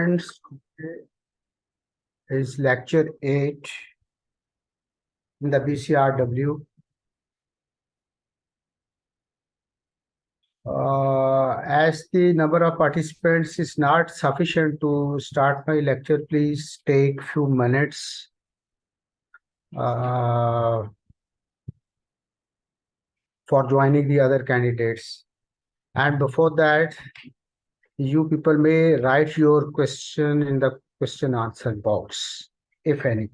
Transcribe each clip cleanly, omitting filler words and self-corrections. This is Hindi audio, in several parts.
Friends, today is lecture 8 in the BCRW. As the number of participants is not sufficient to start my lecture, please take few minutes uh, for joining the other candidates. And before that, you people may write your question in the question answer box, if any.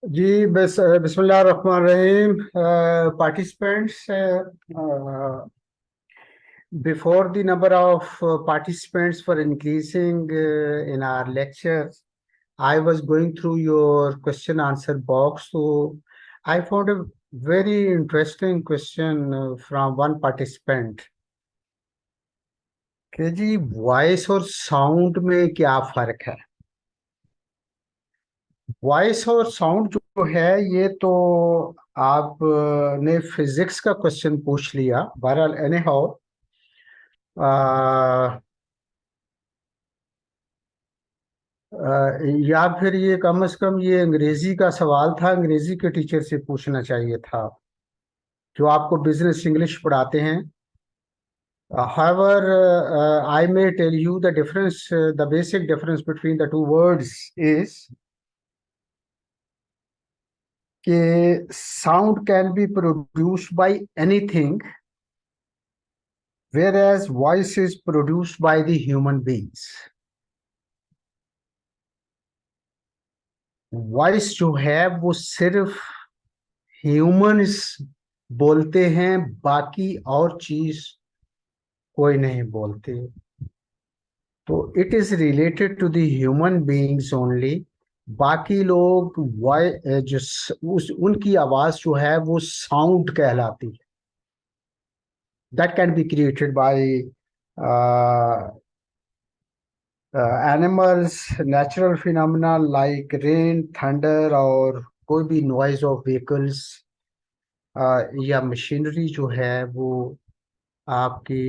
जी बस बिस्मिल्लाह रहमान रहीम participants before the number of participants were increasing in our lectures. I was going through your question answer box, so I found a very interesting question from one participant कि जी वॉइस और साउंड में क्या फर्क है। वॉइस और साउंड जो है ये तो आप ने फिजिक्स का क्वेश्चन पूछ लिया। बहरहाल एनी हाउ या फिर ये कम से कम ये अंग्रेजी का सवाल था, अंग्रेजी के टीचर से पूछना चाहिए था जो आपको बिजनेस इंग्लिश पढ़ाते हैं। However, I may tell you the difference, the basic difference between the two words is कि sound can be produced by anything, whereas voice is produced by the human beings. Voice जो है वो सिर्फ ह्यूमंस बोलते हैं, बाकी और चीज कोई नहीं बोलते। तो it is related to the human beings only. बाकी लोग उनकी आवाज जो है वो साउंड कहलाती है। That can be created by animals, natural phenomena like rain, thunder, और कोई भी नॉइज ऑफ व्हीकल्स या मशीनरी जो है वो आपकी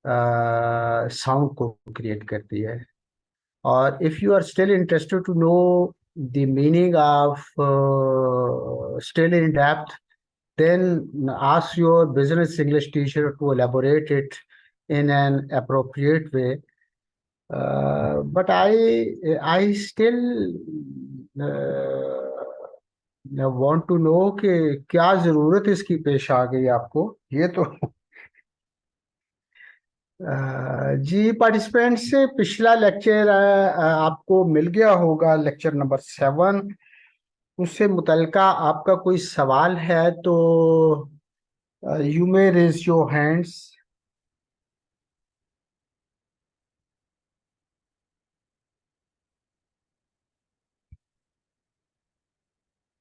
साउंड को क्रिएट करती है। और if you are still interested to know the meaning of still in depth, then ask your business English teacher to elaborate it in an appropriate way. But I still want to know कि क्या जरूरत इसकी पेश आ गई आपको, ये तो जी पार्टिसिपेंट से पिछला लेक्चर आपको मिल गया होगा, लेक्चर नंबर 7। उससे मुतलका आपका कोई सवाल है तो you may raise your hands,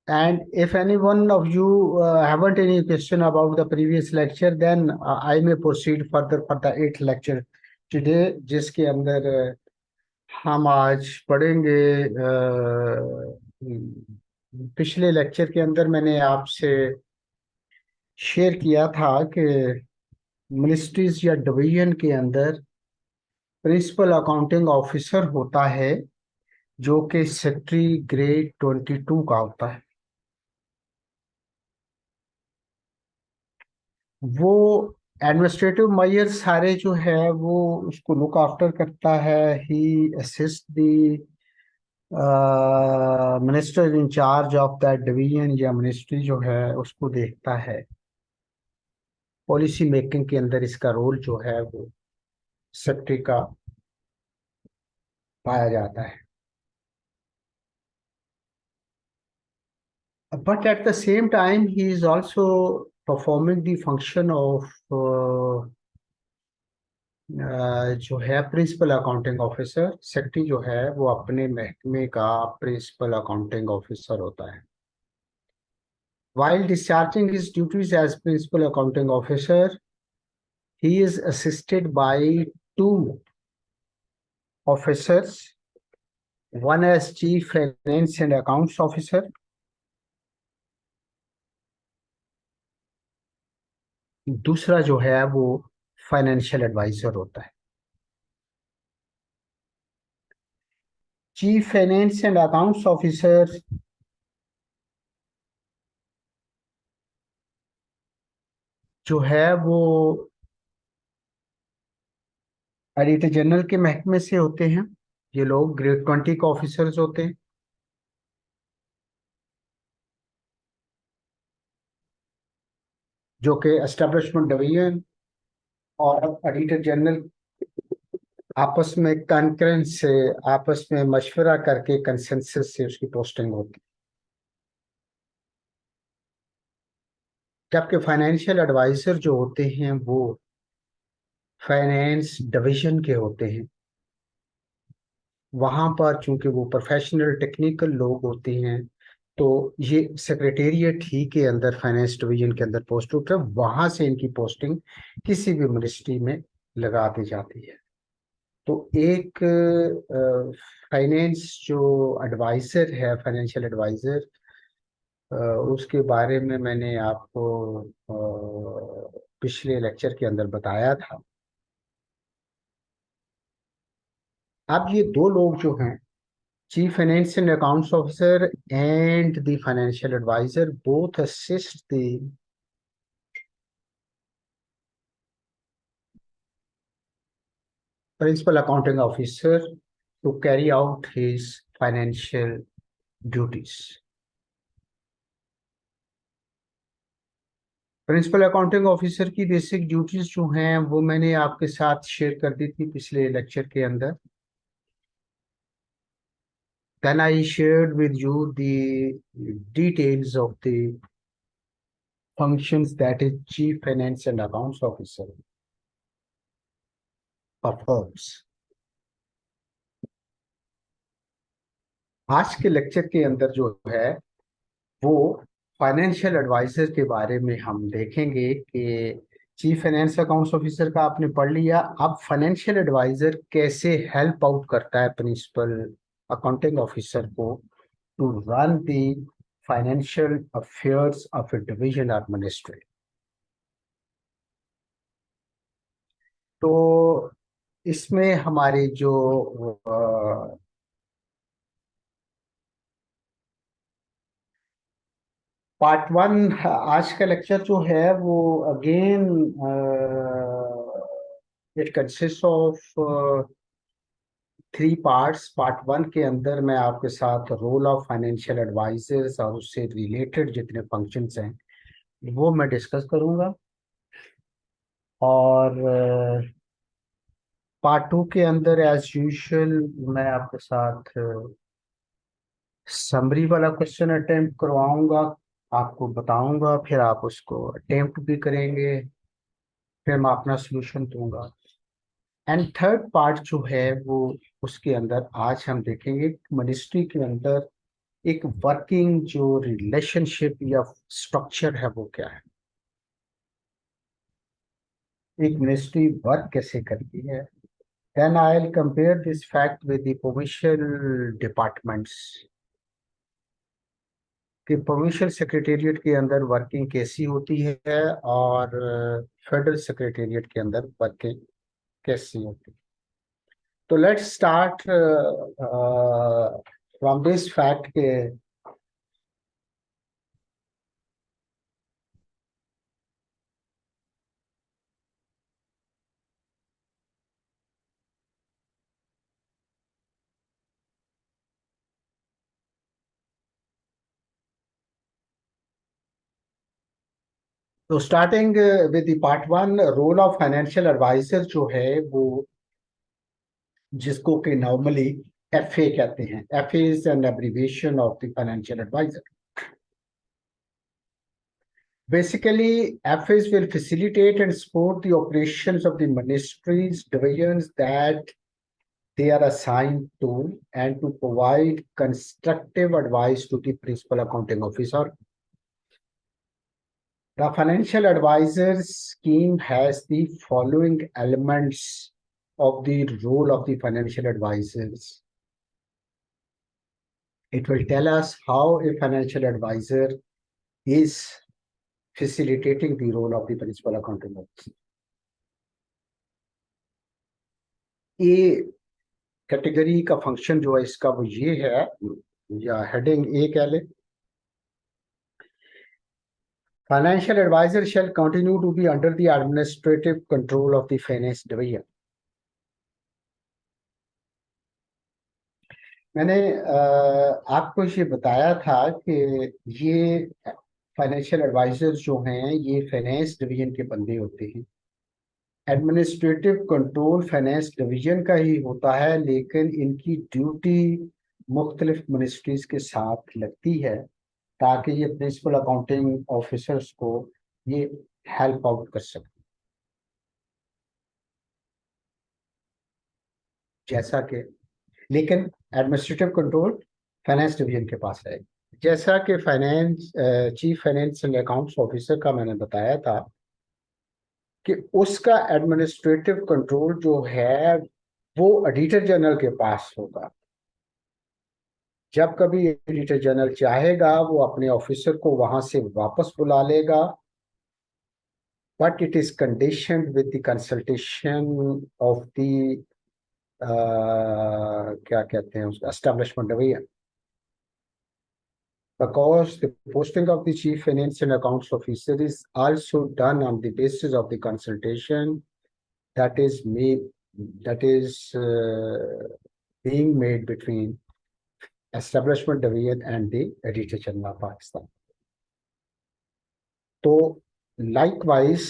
and if any one of you haven't any question about the previous lecture, then I may proceed further for the 8th lecture today, जिसके अंदर हम आज पढ़ेंगे। पिछले लेक्चर के अंदर मैंने आपसे शेयर किया था कि मिनिस्ट्रीज या डिवीजन के अंदर प्रिंसिपल अकाउंटिंग ऑफिसर होता है जो कि सेक्रेटरी ग्रेड 22 का होता है। वो एडमिनिस्ट्रेटिव मेजर सारे जो है वो उसको लुक आफ्टर करता है। He assist the minister in charge of that division, या मिनिस्ट्री जो है उसको देखता है। पॉलिसी मेकिंग के अंदर इसका रोल जो है वो सेक्रेटरी का पाया जाता है। But at the same time, he is also performing the function of जो है प्रिंसिपल अकाउंटिंग ऑफिसर। सेक्रेटरी जो है वो अपने महकमे का प्रिंसिपल अकाउंटिंग ऑफिसर होता है। While discharging his duties as principal accounting officer, he is assisted by two officers, one as chief finance and accounts officer, दूसरा जो है वो फाइनेंशियल एडवाइजर होता है। Chief finance and accounts officer जो है वो एडिटर जनरल के महकमे से होते हैं। ये लोग ग्रेड 20 के ऑफिसर्स होते हैं जो कि एस्टेब्लिशमेंट डिवीजन और एडिटर जनरल आपस में कॉन्फ्रेंस से, आपस में मशवरा करके कंसेंसस से उसकी पोस्टिंग होती है। जबकि फाइनेंशियल एडवाइजर जो होते हैं वो फाइनेंस डिवीजन के होते हैं। वहां पर चूंकि वो प्रोफेशनल टेक्निकल लोग होते हैं, तो ये सेक्रेटेरिएट ही के अंदर फाइनेंस डिवीजन के अंदर पोस्ट होता है, वहां से इनकी पोस्टिंग किसी भी मिनिस्ट्री में लगा दी जाती है। तो एक फाइनेंस जो एडवाइजर है, फाइनेंशियल एडवाइजर, उसके बारे में मैंने आपको पिछले लेक्चर के अंदर बताया था। अब ये दो लोग जो हैं, Chief Finance and Accounts Officer and the Financial Advisor, both assist the Principal Accounting Officer to carry out his financial duties. Principal accounting officer की बेसिक ड्यूटीज जो हैं वो मैंने आपके साथ शेयर कर दी थी पिछले लेक्चर के अंदर। Then I shared with you the details of the functions that a Chief Finance and Accounts Officer performs. आज के लेक्चर के अंदर जो है वो फाइनेंशियल एडवाइजर के बारे में हम देखेंगे कि चीफ फाइनेंस अकाउंट्स ऑफिसर का आपने पढ़ लिया, अब फाइनेंशियल एडवाइजर कैसे हेल्प आउट करता है प्रिंसिपल अकाउंटिंग ऑफिसर को to run the financial affairs of a division और मिनिस्ट्री। तो इसमें हमारे जो पार्ट वन, आज का लेक्चर जो है वो again it consist of three parts. Part one के अंदर मैं आपके साथ रोल ऑफ फाइनेंशियल एडवाइजर्स और उससे रिलेटेड जितने फंक्शंस हैं वो मैं डिस्कस करूंगा, और पार्ट टू के अंदर एज यूजुअल मैं आपके साथ समरी वाला क्वेश्चन अटेम्प्ट करवाऊंगा, आपको बताऊंगा, फिर आप उसको अटेम्प्ट भी करेंगे, फिर मैं अपना सॉल्यूशन दूंगा। एंड थर्ड पार्ट जो है वो उसके अंदर आज हम देखेंगे मिनिस्ट्री के अंदर एक वर्किंग जो रिलेशनशिप या स्ट्रक्चर है वो क्या है, एक मिनिस्ट्री वर्क कैसे करती है। Then I will compare this fact with the provincial departments, कि प्रोविंशियल सेक्रेटेरिएट के अंदर वर्किंग कैसी होती है और फेडरल सेक्रेटेरिएट के अंदर वर्किंग कैसी होती है। तो let's start from this fact के तो starting with the part one, role of financial adviser जो है वो, जिसको कि नॉर्मली एफए कहते हैं। FA is an abbreviation of the financial adviser. Basically, FAs will facilitate and support the operations of the ministries, divisions that they are assigned to, and to provide constructive advice to the principal accounting officer. The financial advisors scheme has the following elements of the role of the financial advisors. It will tell us how a financial advisor is facilitating the role of the principal accounting officer. A category का फंक्शन जो है इसका वो ये है, या हेडिंग ए कह ले, financial adviser shall continue to be under the administrative control of the finance division. मैंने आपको ये बताया था कि ये फाइनेंशियल एडवाइजर्स जो हैं ये फाइनेंस डिवीजन के बंदे होते हैं। एडमिनिस्ट्रेटिव कंट्रोल फाइनेंस डिवीजन का ही होता है, लेकिन इनकी ड्यूटी मुख्तलिफ मिनिस्ट्रीज के साथ लगती है ताकि ये प्रिंसिपल अकाउंटिंग ऑफिसर्स को ये हेल्प आउट कर सकते हैं। जैसा कि, लेकिन एडमिनिस्ट्रेटिव कंट्रोल फाइनेंस डिवीजन के पास है। जैसा कि finance chief financial accounts officer का मैंने बताया था कि उसका एडमिनिस्ट्रेटिव कंट्रोल जो है वो ऑडिटर जनरल के पास होगा। जब कभी एडिटर जनरल चाहेगा वो अपने ऑफिसर को वहां से वापस बुला लेगा, but it is conditioned with the consultation of the क्या कहते हैं उसका establishment division, because the posting of the chief finance and accounts officer is also done on the basis of the consultation that is made, that is being made between establishment division and the editor general of Pakistan. तो लाइकवाइज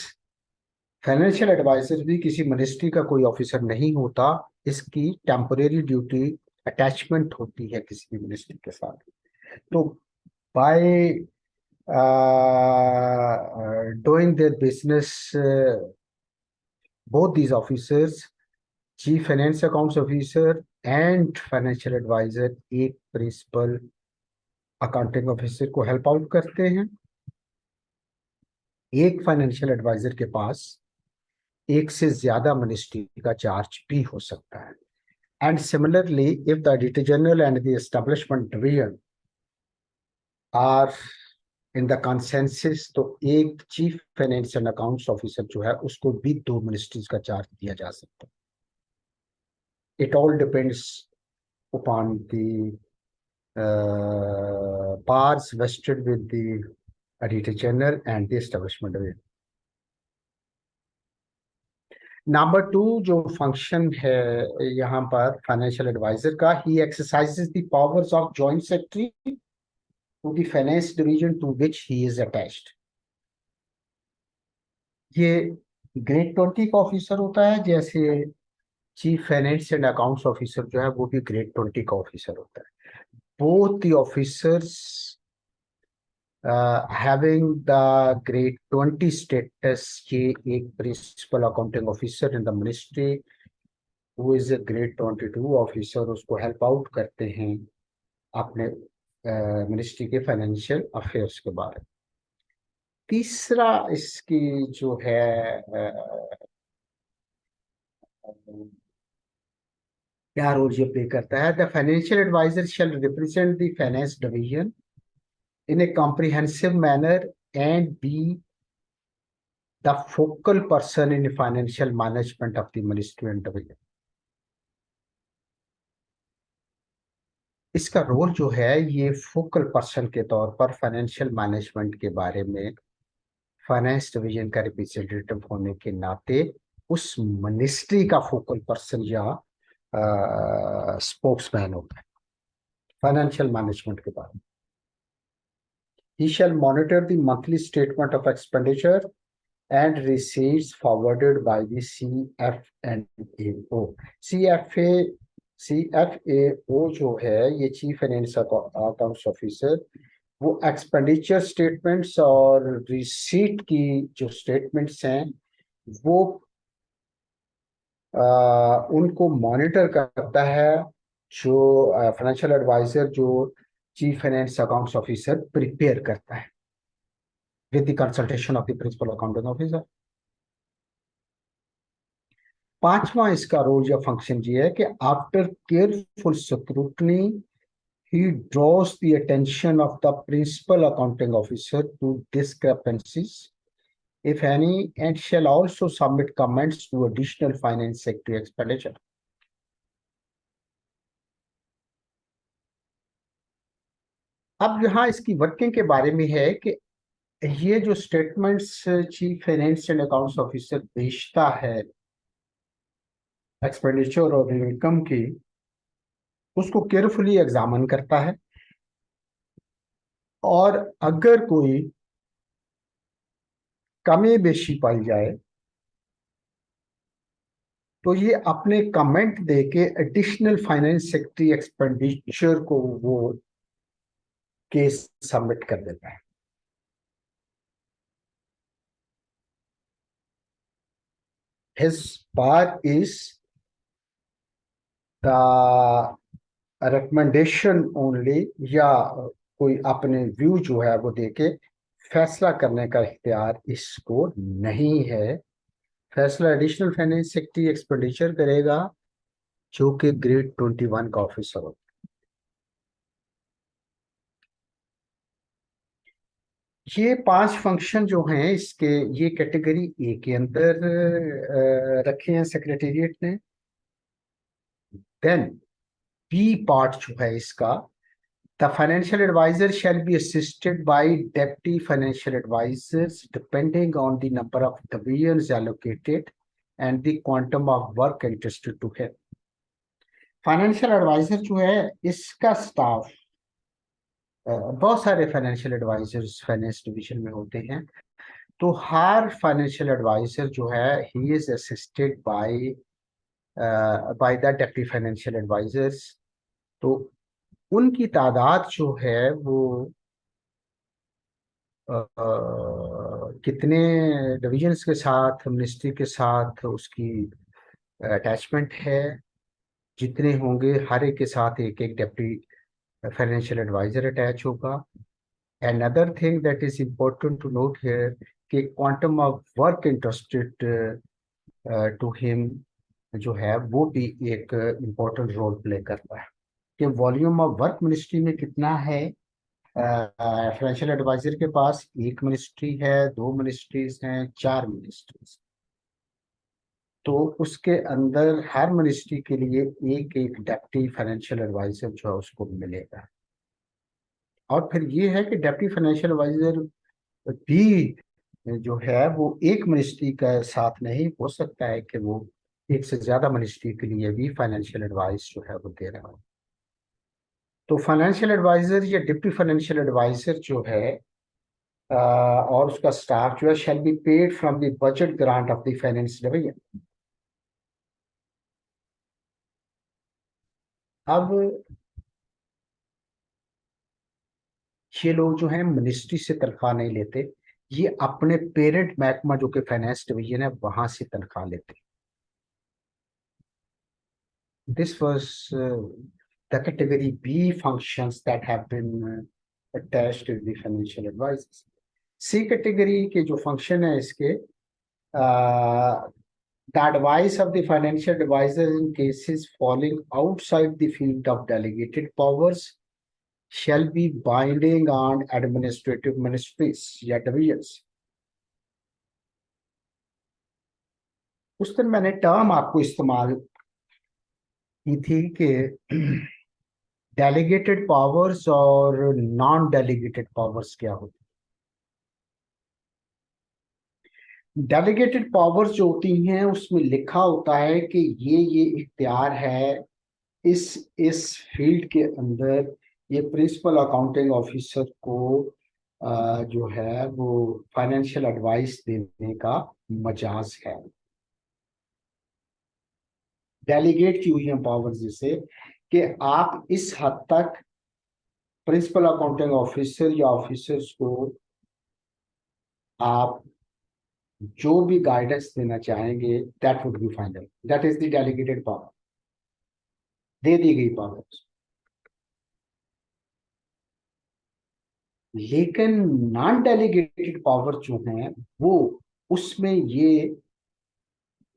फाइनेंशियल एडवाइजर भी किसी मिनिस्ट्री का कोई ऑफिसर नहीं होता, इसकी टेम्परेरी ड्यूटी अटैचमेंट होती है किसी भी मिनिस्ट्री के साथ। तो bye doing their business, both these officers, chief finance accounts officer and financial advisor, एक प्रिंसिपल अकाउंटिंग ऑफिसर को हेल्प आउट करते हैं। एक फाइनेंशियल एडवाइजर के पास एक से ज्यादा मिनिस्ट्री का चार्ज भी हो सकता है। And similarly if the auditor general and the establishment division are in the consensus, तो एक चीफ फाइनेंशियल अकाउंट्स ऑफिसर जो है उसको भी दो मिनिस्ट्रीज का चार्ज दिया जा सकता है। It all depends upon the powers vested with the Auditor General and the establishment of it. Number two जो फंक्शन है यहाँ पर फाइनेंशियल एडवाइजर का, he exercises the powers of joint secretary to the finance division to which he is attached. ये ग्रेड 20 का ऑफिसर होता है, जैसे chief finance and accounts officer जो है वो भी ग्रेड 20 का ऑफिसर होता है। Both the officers having the grade 20 status, ये एक principal accounting officer in the ministry who is a grade 22 officer उसको हेल्प आउट करते हैं अपने मिनिस्ट्री के फाइनेंशियल अफेयर्स के बारे में। तीसरा इसकी जो है क्या रोल ये प्ले करता है, the financial adviser shall represent the finance division in a comprehensive manner and be the focal person in the financial management of the ministry and division. इसका रोल जो है ये फोकल पर्सन के तौर पर फाइनेंशियल मैनेजमेंट के बारे में फाइनेंस डिवीजन का रिप्रेजेंटेटिव होने के नाते उस मिनिस्ट्री का फोकल पर्सन या स्पोक्समैन होता है फाइनेंशियल मैनेजमेंट के बारे में। He shall monitor the monthly statement of expenditure and receipts forwarded by the CFAO. CFAO जो है ये चीफ फाइनेंस अकाउंट्स ऑफिसर, वो एक्सपेंडिचर स्टेटमेंट्स और रिसीट की जो स्टेटमेंट्स हैं वो उनको मॉनिटर करता है। जो फाइनेंशियल एडवाइजर जो chief finance accounts officer prepare करता है with the consultation of the principal accounting officer. पांचवा इसका रोल या फंक्शन ये है कि after careful scrutiny he draws the attention of the principal accounting officer to discrepancies if any and shall also submit comments to additional finance secretary expenditure. अब यहाँ इसकी वर्किंग के बारे में है कि ये जो statements chief finance and accounts officer भेजता है एक्सपेंडिचर और इनकम की, उसको केयरफुली एग्जामिन करता है और अगर कोई कमी बेशी पाई जाए तो ये अपने कमेंट देके एडिशनल फाइनेंस सेक्रेटरी एक्सपेंडिचर को वो केस सबमिट कर देता है। his part is the recommendation only, या कोई अपने व्यू जो है वो देके फैसला करने का इख्तियार इसको नहीं है। फैसला एडिशनल फाइनेंस सेक्रेटरी एक्सपेंडिचर करेगा, जो कि ग्रेड 21 का ऑफिसर होगा। ये 5 फंक्शन जो हैं इसके, ये कैटेगरी ए के अंदर रखे हैं सेक्रेटेरिएट ने। देन बी पार्ट जो है इसका, the financial adviser shall be assisted by deputy financial advisers depending on the number of divisions allocated and the quantum of work entrusted to him. Financial adviser जो है इसका स्टाफ, बहुत सारे फाइनेंशियल एडवाइजर्स फाइनेंस डिवीजन में होते हैं, तो हर फाइनेंशियल एडवाइजर जो है he is assisted by by the deputy financial advisers. तो उनकी तादाद जो है वो कितने डिविजन्स के साथ, मिनिस्ट्री के साथ उसकी अटैचमेंट है, जितने होंगे हर एक के साथ एक एक डेप्टी फाइनेंशियल एडवाइजर अटैच होगा। Another thing that is important to note here कि quantum of work interested to him जो है वो भी एक इम्पोर्टेंट रोल प्ले करता है कि वॉल्यूम ऑफ वर्क मिनिस्ट्री में कितना है। फाइनेंशियल एडवाइजर के पास एक मिनिस्ट्री है, दो मिनिस्ट्रीज हैं, चार मिनिस्ट्रीज, तो उसके अंदर हर मिनिस्ट्री के लिए एक एक डेप्टी फाइनेंशियल एडवाइजर जो है उसको मिलेगा। और फिर ये है कि डेप्टी फाइनेंशियल एडवाइजर भी जो है वो एक मिनिस्ट्री का साथ नहीं, हो सकता है कि वो एक से ज्यादा मिनिस्ट्री के लिए भी फाइनेंशियल एडवाइस जो है वो दे रहा हो। तो फाइनेंशियल एडवाइजर या डिप्टी फाइनेंशियल एडवाइजर जो है और उसका स्टाफ जो है shall be paid from the budget grant of the finance division. अब ये लोग जो है मिनिस्ट्री से तनख्वाह नहीं लेते, ये अपने पेरेंट महकमा जो कि फाइनेंस डिवीजन है वहां से तनख्वाह लेते। This was the category B functions that have been attached to the financial advisors. C category के जो function है इसके, the advice of the financial advisor in cases falling outside the field of delegated powers shall be binding on administrative ministries या divisions. उस दिन मैंने टर्म आपको इस्तेमाल की थी कि डेलीगेटेड पावर्स और नॉन डेलीगेटेड पावर्स क्या होती। डेलीगेटेड पावर्स जो होती हैं उसमें लिखा होता है कि ये इख्तियार है इस फील्ड के अंदर, ये प्रिंसिपल अकाउंटिंग ऑफिसर को जो है वो फाइनेंशियल एडवाइस देने का मजाज है। डेलीगेट की हुई है पावर्स जिसे कि आप इस हद तक प्रिंसिपल अकाउंटिंग ऑफिसर या ऑफिसर्स को आप जो भी गाइडेंस देना चाहेंगे that would be final, that is the delegated power, दे दी गई पावर। लेकिन नॉन डेलीगेटेड पावर जो है वो, उसमें ये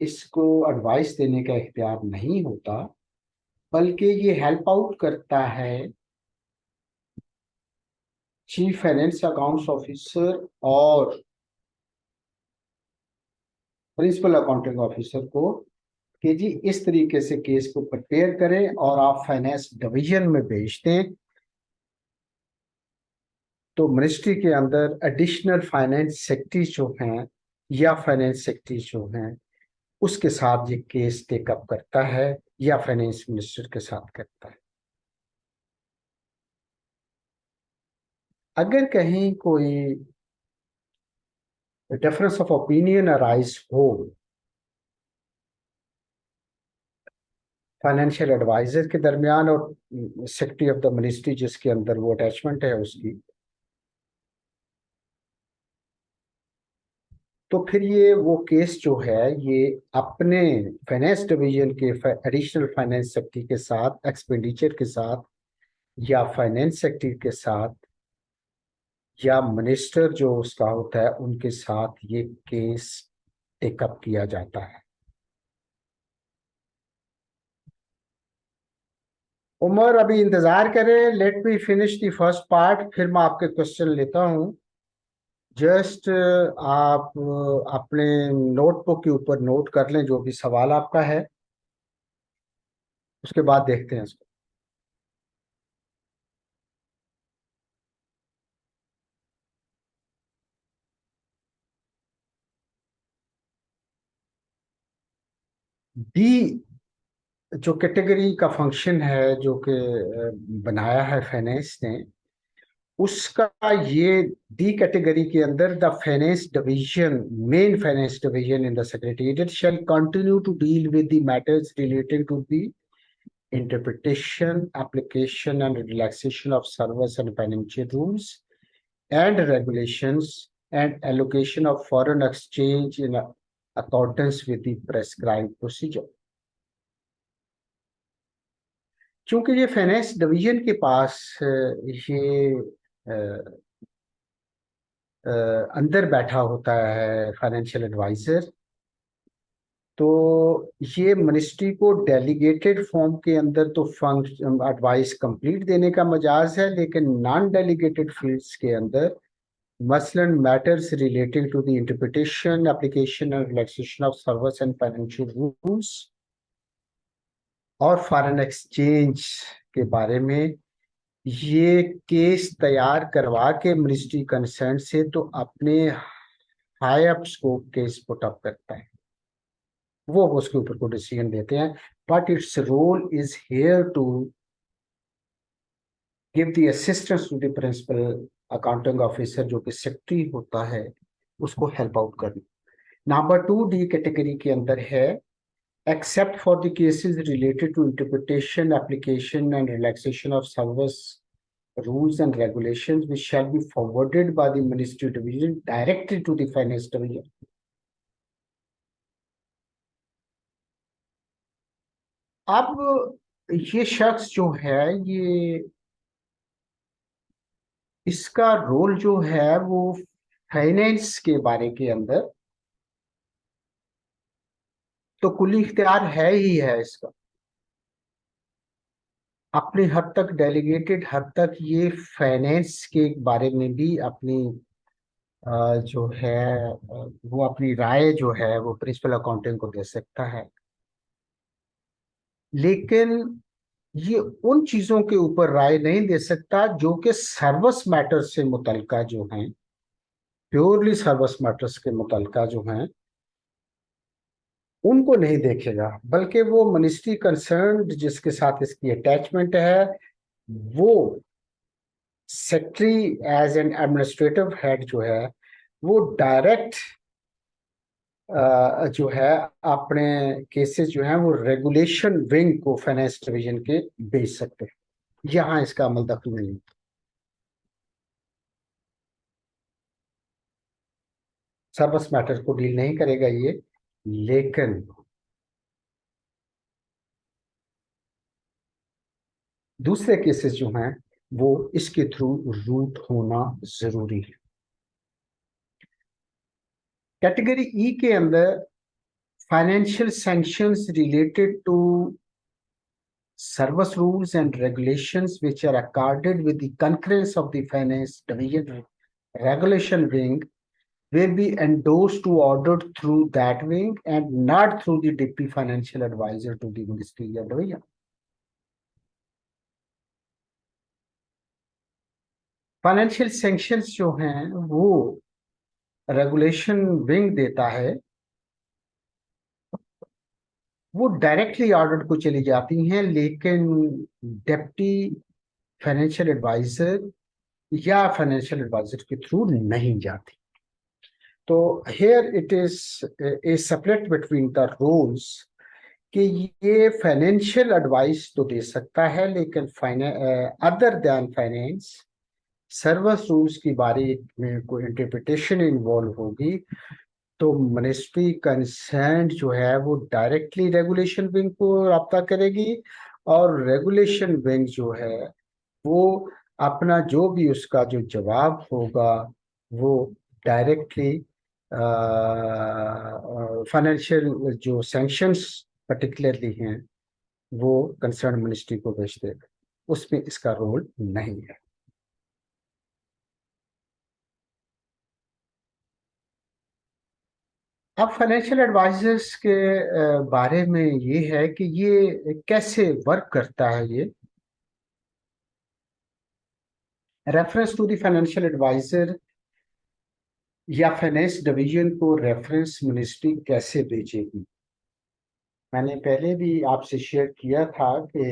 इसको एडवाइस देने का इख्तियार नहीं होता, बल्कि ये हेल्प आउट करता है चीफ फाइनेंस अकाउंट्स ऑफिसर और प्रिंसिपल अकाउंटिंग ऑफिसर को कि जी इस तरीके से केस को प्रिपेयर करें और आप फाइनेंस डिवीजन में भेज दें, तो मिनिस्ट्री के अंदर एडिशनल फाइनेंस सेक्रेटरी जो हैं या फाइनेंस सेक्रेटरी जो हैं उसके साथ ये केस टेकअप करता है या फाइनेंस मिनिस्टर के साथ करता है। अगर कहीं कोई डिफरेंस ऑफ ओपिनियन अराइज हो फाइनेंशियल एडवाइजर के दरमियान और सेक्रेटरी ऑफ द मिनिस्ट्री जिसके अंदर वो अटैचमेंट है उसकी, तो फिर ये वो केस जो है ये अपने फाइनेंस डिवीजन के एडिशनल फाइनेंस सेक्रेटरी के साथ, एक्सपेंडिचर के साथ, या फाइनेंस सेक्रेटरी के साथ, या मिनिस्टर जो उसका होता है उनके साथ ये केस टेकअप किया जाता है। उमर अभी इंतजार करें, let me finish the first part, फिर मैं आपके क्वेश्चन लेता हूँ। जस्ट आप अपने नोटबुक के ऊपर नोट कर लें जो भी सवाल आपका है, उसके बाद देखते हैं इसको। डी जो कैटेगरी का फंक्शन है जो कि बनाया है फाइनेंस ने, उसका ये डी कैटेगरी के अंदर the finance division, main finance division in the secretariat shall continue to deal with the matters relating to the interpretation, application, and relaxation of service and financial rules and regulations, and allocation of foreign exchange in accordance with the prescribed procedure। क्योंकि ये फाइनेंस डिवीजन के पास ये अंदर बैठा होता है फाइनेंशियल एडवाइजर, तो ये मिनिस्ट्री को डेलीगेटेड फॉर्म के अंदर तो फंक्शन एडवाइस कंप्लीट देने का मजाज है, लेकिन नॉन डेलीगेटेड फील्ड्स के अंदर मसलन matters relating to the interpretation, application and relaxation of service and financial rules और फॉरेन एक्सचेंज के बारे में ये केस तैयार करवा के मिनिस्ट्री कंसर्न से तो अपने high up scope case put up करता है, वो उसके ऊपर को डिसीजन देते हैं। But its role is here to give the assistance to the principal accounting officer जो कि सेक्रेटरी होता है, उसको हेल्प आउट करना। नंबर टू डी कैटेगरी के अंदर है except for the cases related to interpretation, application, and relaxation of service rules and regulations, which shall be forwarded by the ministry division directly to the finance division। अब ये शख्स जो है ये इसका रोल जो है वो फाइनेंस के बारे के अंदर तो कुली इख्तियार है ही है इसका, अपनी हद तक डेलीगेटेड हद तक ये फाइनेंस के बारे में भी अपनी जो है वो अपनी राय जो है वो प्रिंसिपल अकाउंटेंट को दे सकता है। लेकिन ये उन चीजों के ऊपर राय नहीं दे सकता जो कि सर्विस मैटर से मुतलका जो हैं, प्योरली सर्विस मैटर्स के मुतलका जो हैं उनको नहीं देखेगा, बल्कि वो मिनिस्ट्री कंसर्न जिसके साथ इसकी अटैचमेंट है वो secretary as an administrative head जो है वो डायरेक्ट जो है अपने केसेस जो हैं वो रेगुलेशन विंग को फाइनेंस डिवीजन के भेज सकते हैं। यहाँ इसका अमल दखल नहीं, सर्विस मैटर को डील नहीं करेगा ये, लेकिन दूसरे केसेस जो हैं वो इसके थ्रू रूट होना जरूरी है। कैटेगरी ई के अंदर financial sanctions related to service rules and regulations which are accorded with the concurrence of the finance division regulation wing will be endorsed to ordered through that wing and not through the deputy financial advisor to the ministerial division। Financial sanctions जो हैं वो रेगुलेशन विंग देता है, वो डायरेक्टली ऑर्डर को चली जाती हैं, लेकिन डेप्टी फाइनेंशियल एडवाइजर या फाइनेंशियल एडवाइजर के थ्रू नहीं जाती। तो here it is a separate between the roles कि ये फाइनेंशियल एडवाइस तो दे सकता है, लेकिन other than finance service rules की बारे में कोई इंटरप्रिटेशन इन्वॉल्व होगी तो मिनिस्ट्री कंसर्न जो है वो डायरेक्टली रेगुलेशन विंग को रब्ता करेगी, और रेगुलेशन विंग जो है वो अपना जो भी उसका जो जवाब होगा वो डायरेक्टली फाइनेंशियल जो सैंक्शंस पर्टिकुलरली हैं वो कंसर्न मिनिस्ट्री को भेज देगा। उसमें इसका रोल नहीं है। अब फाइनेंशियल एडवाइजर्स के बारे में ये है कि ये कैसे वर्क करता है। ये reference to the financial adviser या फाइनेंस डिवीजन को रेफरेंस मिनिस्ट्री कैसे भेजेगी। मैंने पहले भी आपसे शेयर किया था कि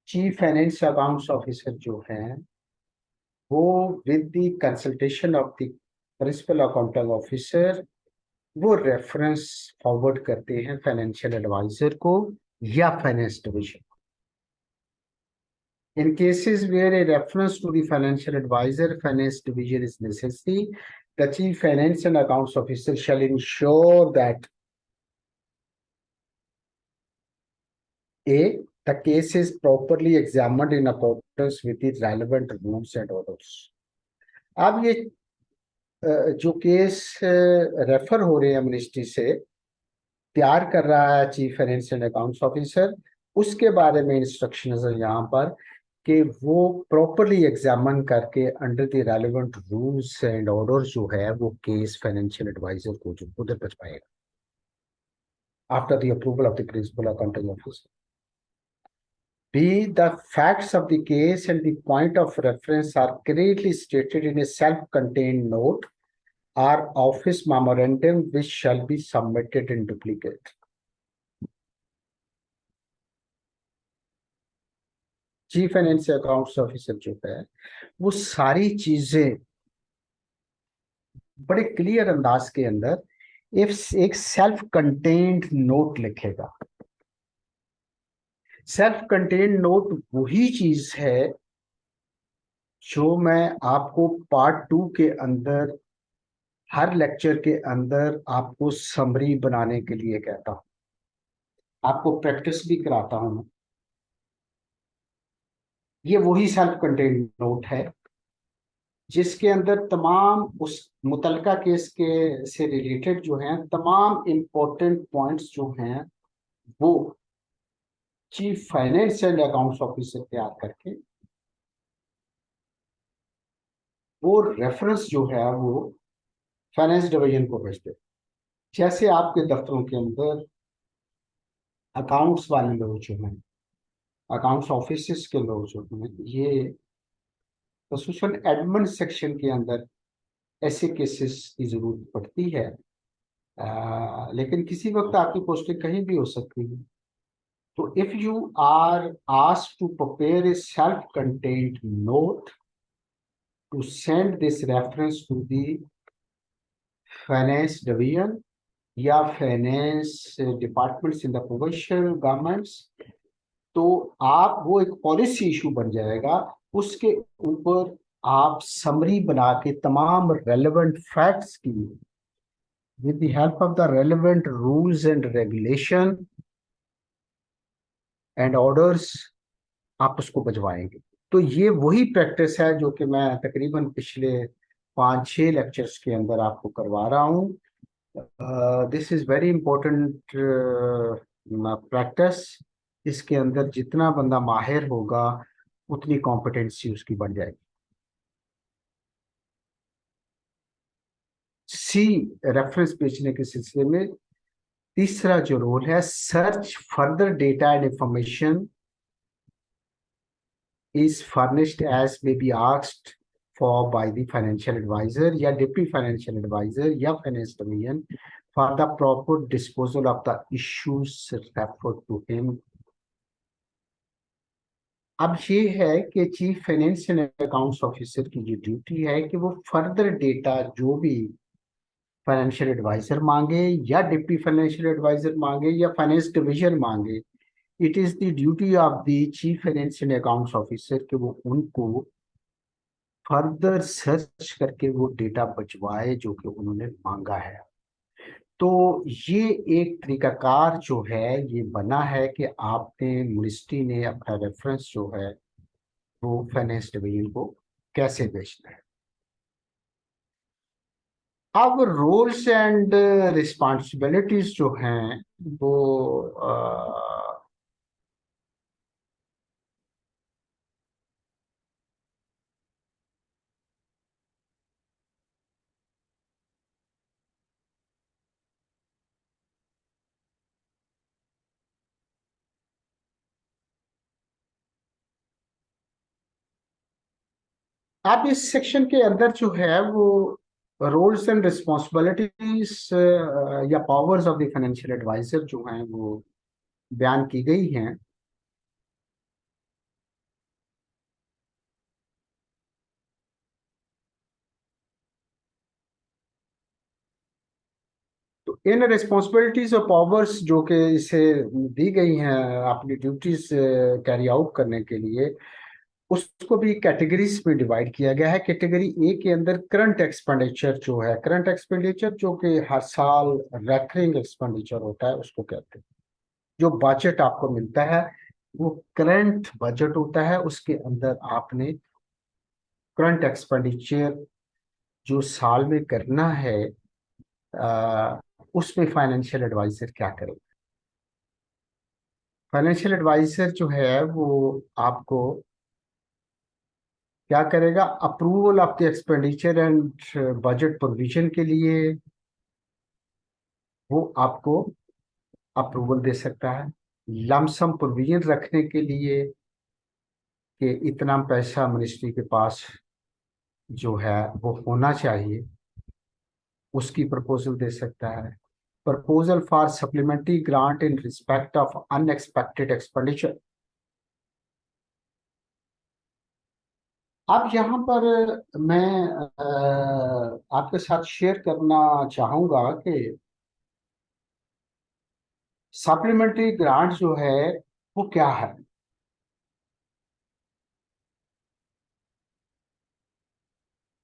चीफ फाइनेंस अकाउंट्स ऑफिसर जो हैं वो with the consultation of the principal accounting officer वो रेफरेंस फॉरवर्ड करते हैं फाइनेंशियल एडवाइजर को या finance division. In cases where a reference to the financial advisor, finance division is necessary, the chief finance and accounts officer shall ensure that A, the case is properly examined in accordance with the relevant rules and orders. अब ये जो केस रेफर हो रहे हैं मिनिस्ट्री से, तैयार कर रहा है chief finance and accounts officer, उसके बारे में इंस्ट्रक्शन है यहाँ पर कि वो प्रॉपरली एग्जामिन करके under the relevant rules and order जो है वो केस फाइनेंशियल एडवाइजर को जो उधर भिजवाएगा after the approval of the principal accounting officer. B, the facts of the case and the point of reference are clearly stated in a self-contained note or office memorandum which shall be submitted in duplicate. Chief finance accounts officer जो है वो सारी चीजें बड़े क्लियर अंदाज के अंदर एक सेल्फ कंटेन्ड नोट लिखेगा। सेल्फ कंटेन्ड नोट वही चीज है जो मैं आपको पार्ट 2 के अंदर हर लेक्चर के अंदर आपको समरी बनाने के लिए कहता हूं, आपको प्रैक्टिस भी कराता हूं। ये वही सेल्फ कंटेन्ड नोट है जिसके अंदर तमाम उस मुतलका केस के से रिलेटेड जो हैं तमाम इंपॉर्टेंट पॉइंट्स जो हैं वो chief finance and accounts officer तैयार करके वो रेफरेंस जो है वो फाइनेंस डिवीजन को भेजते। जैसे आपके दफ्तरों के अंदर अकाउंट्स वाले लोग जो हैं, अकाउंट्स ऑफिस के लोग जो हैं, ये खसूसन एडमिन सेक्शन के अंदर ऐसे केसेस की जरूरत पड़ती है। लेकिन किसी वक्त आपकी पोस्टिंग कहीं भी हो सकती है। तो if you are asked to prepare a self contained note to send this reference to the finance division या finance departments in the provincial governments, तो आप वो एक पॉलिसी इशू बन जाएगा। उसके ऊपर आप समरी बना के तमाम रेलेवेंट फैक्ट्स की with the help of the relevant rules and regulation and orders आप उसको भिजवाएंगे। तो ये वही प्रैक्टिस है जो कि मैं तकरीबन पिछले 5-6 लेक्चर्स के अंदर आपको करवा रहा हूँ। This is very important practice. इसके अंदर जितना बंदा माहिर होगा उतनी कॉम्पिटेंसी उसकी बढ़ जाएगी। सी, रेफरेंस बेचने के सिलसिले में तीसरा जो रोल है, search further data and information is furnished as may be asked for by the financial advisor या deputy financial advisor या finance division for the proper disposal of the issues referred to him। अब ये है कि chief finance and accounts officer की जो ड्यूटी है कि वो फर्दर डेटा जो भी फाइनेंशियल एडवाइजर मांगे या डिप्टी फाइनेंशियल एडवाइजर मांगे या फाइनेंस डिवीजन मांगे, it is the duty of the chief finance and accounts officer कि वो उनको फर्दर सर्च करके वो डेटा बचवाए जो कि उन्होंने मांगा है। तो ये एक तरीकाकार जो है ये बना है कि आपने मिनिस्ट्री ने अपना रेफरेंस जो है वो फाइनेंस डिवीजन को कैसे भेजना है। अब रोल्स एंड रिस्पॉन्सिबिलिटीज जो हैं वो आप इस सेक्शन के अंदर जो है वो रोल्स एंड रिस्पॉन्सिबिलिटीज या powers of the financial adviser जो हैं वो बयान की गई हैं। तो इन रिस्पॉन्सिबिलिटीज और पावर्स जो कि इसे दी गई हैं अपनी ड्यूटीज कैरी आउट करने के लिए, उसको भी कैटेगरीज में डिवाइड किया गया है। कैटेगरी ए के अंदर करंट एक्सपेंडिचर जो है, करंट एक्सपेंडिचर जो कि हर साल रेकरिंग एक्सपेंडिचर होता है उसको कहते हैं। जो बजट आपको मिलता है वो करंट बजट होता है, उसके अंदर आपने करंट एक्सपेंडिचर जो साल में करना है, आ, उसमें फाइनेंशियल एडवाइजर क्या करे। फाइनेंशियल एडवाइजर जो है वो आपको क्या करेगा, approval of the expenditure and budget provision के लिए वो आपको अप्रूवल दे सकता है। लमसम प्रोविजन रखने के लिए कि इतना पैसा मिनिस्ट्री के पास जो है वो होना चाहिए, उसकी प्रपोजल दे सकता है। Proposal for supplementary grant in respect of unexpected expenditure. अब यहाँ पर मैं आपके साथ शेयर करना चाहूंगा कि सप्लीमेंट्री ग्रांट जो है वो क्या है।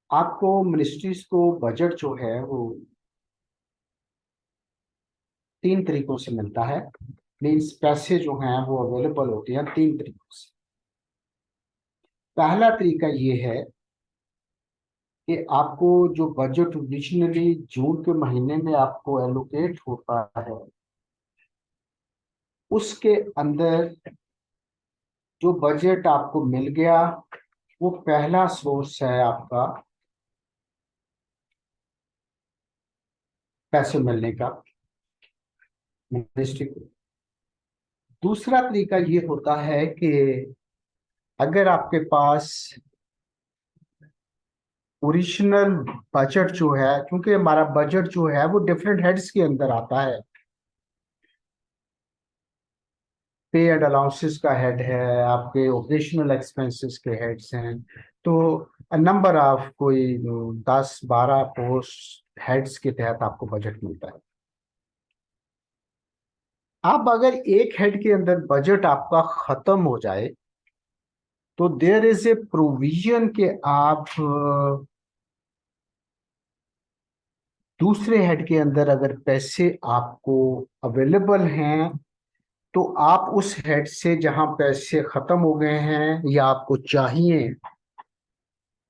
आपको मिनिस्ट्रीज को बजट जो है वो तीन तरीकों से मिलता है। मीन्स पैसे जो हैं वो अवेलेबल होते हैं तीन तरीकों से। पहला तरीका ये है कि आपको जो बजट ओरिजिनली जून के महीने में आपको एलोकेट होता है, उसके अंदर जो बजट आपको मिल गया, वो पहला सोर्स है आपका पैसे मिलने का मिनिस्ट्री को। दूसरा तरीका ये होता है कि अगर आपके पास ओरिजिनल बजट जो है, क्योंकि हमारा बजट जो है वो डिफरेंट हेड्स के अंदर आता है। पे एंड अलाउंसेस का हेड है, आपके ऑपरेशनल एक्सपेंसेस के हेड्स हैं। तो नंबर ऑफ कोई 10-12 पोस्ट हेड्स के तहत आपको बजट मिलता है। अब अगर एक हेड के अंदर बजट आपका खत्म हो जाए तो देयर इज ए प्रोविजन के आप दूसरे हेड के अंदर अगर पैसे आपको अवेलेबल हैं तो आप उस हेड से जहां पैसे खत्म हो गए हैं या आपको चाहिए,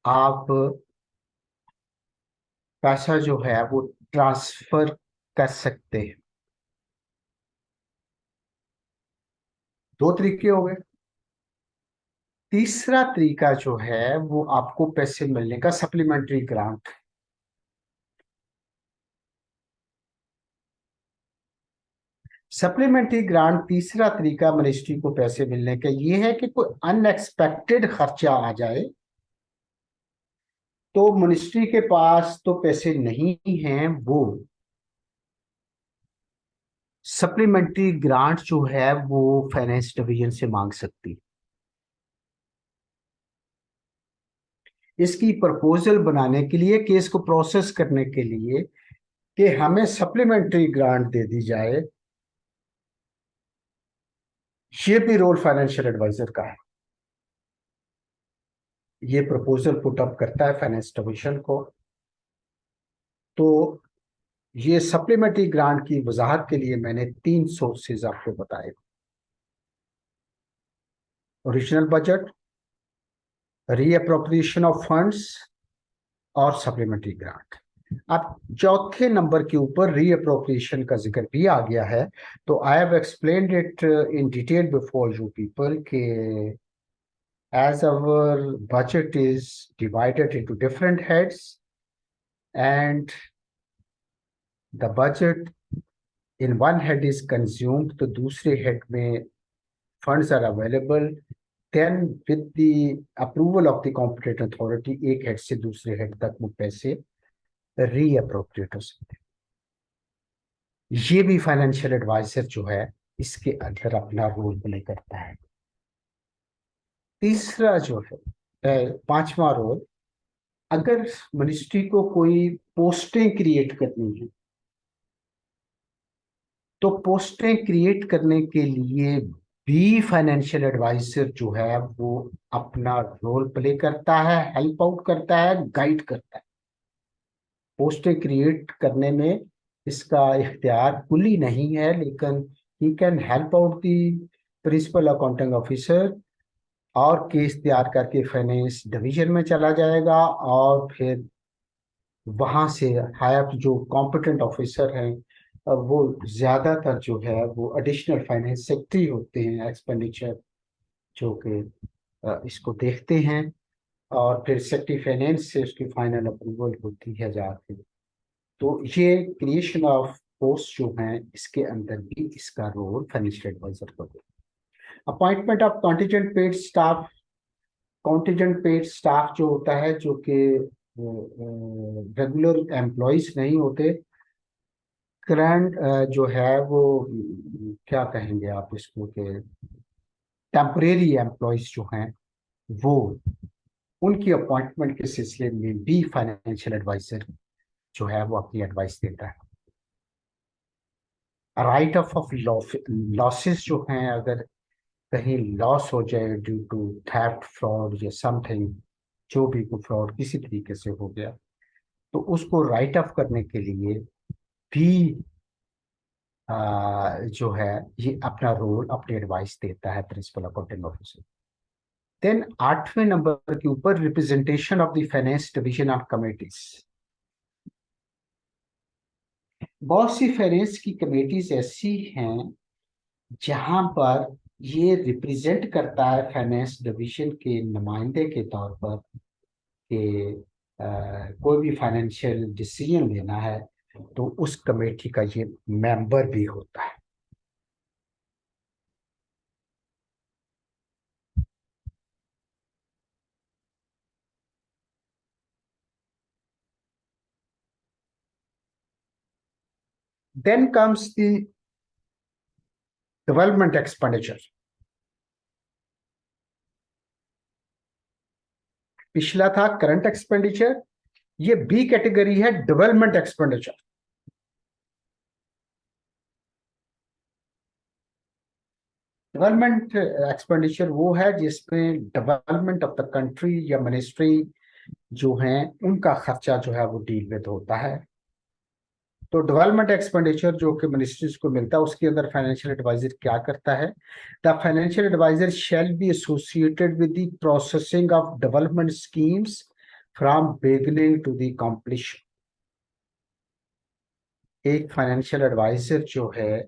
आप पैसा जो है वो ट्रांसफर कर सकते हैं। दो तरीके हो गए। तीसरा तरीका जो है वो आपको पैसे मिलने का सप्लीमेंट्री ग्रांट। सप्लीमेंट्री ग्रांट तीसरा तरीका मिनिस्ट्री को पैसे मिलने का ये है कि कोई अनएक्सपेक्टेड खर्चा आ जाए तो मिनिस्ट्री के पास तो पैसे नहीं हैं, वो सप्लीमेंट्री ग्रांट जो है वो फाइनेंस डिवीजन से मांग सकती है। इसकी प्रपोजल बनाने के लिए, केस को प्रोसेस करने के लिए कि हमें सप्लीमेंट्री ग्रांट दे दी जाए, ये भी रोल फाइनेंशियल एडवाइजर का है। ये प्रपोजल पुट अप करता है फाइनेंस डिवीजन को। तो ये सप्लीमेंट्री ग्रांट की वजाहत के लिए मैंने 3 सोर्सेज आपको बताए। Original budget, reappropriation of funds और सप्लीमेंट्री ग्रांट। अब चौथे नंबर के ऊपर रीअप्रोप्रिएशन का जिक्र भी आ गया है। तो I have explained it in detail before you people के as our budget is divided into different heads, and the budget in one head is consumed, तो दूसरे head में funds are available, then with the approval of the competent authority एक head से दूसरे head तक वो पैसे reappropriate हो सकते हैं। ये भी फाइनेंशियल एडवाइजर जो है इसके अंदर अपना रोल प्ले करता है। तीसरा जो है पांचवा रोल, अगर मिनिस्ट्री को कोई पोस्टें क्रिएट करनी है तो पोस्टें क्रिएट करने के लिए भी फाइनेंशियल एडवाइजर जो है वो अपना रोल प्ले करता है, हेल्प आउट करता है, गाइड करता है। पोस्टें क्रिएट करने में इसका इख्तियार कुली नहीं है, लेकिन he can help out the principal accounting officer, और केस तैयार करके फाइनेंस डिवीजन में चला जाएगा, और फिर वहां से हायर जो कॉम्पिटेंट ऑफिसर हैं वो ज्यादातर जो है वो एडिशनल फाइनेंस सेक्रेटरी होते हैं, एक्सपेंडिचर जो कि इसको देखते हैं, और फिर सेक्रेटरी फाइनेंस से उसकी फाइनल अप्रूवल होती है जाके। तो ये क्रिएशन ऑफ पोस्ट जो हैं इसके अंदर भी इसका रोल फाइनेंशियल एडवाइजर को है। Appointment of contingent paid staff, contingent paid staff जो होता है जो कि रेगुलर एम्प्लॉयज नहीं होते, करंट जो है वो क्या कहेंगे आप इसको कि टेम्परेरी एम्प्लॉयज जो हैं वो, उनकी अपॉइंटमेंट के सिलसिले में भी फाइनेंशियल एडवाइजर जो है वो अपनी एडवाइस देता है। राइट ऑफ लॉसेस जो हैं, अगर कहीं लॉस हो जाए ड्यू टू थेफ्ट, फ्रॉड या समथिंग, जो भी को फ्रॉड किसी तरीके से हो गया, तो उसको राइट ऑफ करने के लिए भी जो है ये अपना रोल, अपनी एडवाइस देता है प्रिंसिपल अकाउंटिंग ऑफिसर। देन 8वें नंबर के ऊपर representation of the finance division of committees. बहुत सी फाइनेंस की कमेटीज ऐसी हैं जहां पर ये रिप्रेजेंट करता है फाइनेंस डिवीजन के नुमाइंदे के तौर पर कि कोई भी फाइनेंशियल डिसीजन लेना है तो उस कमेटी का ये मेंबर भी होता है। Then comes the development expenditure. पिछला था करंट एक्सपेंडिचर, ये बी कैटेगरी है डेवलपमेंट एक्सपेंडिचर। डेवलपमेंट एक्सपेंडिचर वो है जिसमें डेवलपमेंट ऑफ द कंट्री या मिनिस्ट्री जो है उनका खर्चा जो है वो डील विद होता है। तो डेवलपमेंट एक्सपेंडिचर जो कि मिनिस्ट्रीज को मिलता है उसके अंदर फाइनेंशियल एडवाइजर क्या करता है? The financial adviser shall be associated with the processing of development schemes from beginning to the completion. एक फाइनेंशियल एडवाइजर जो है,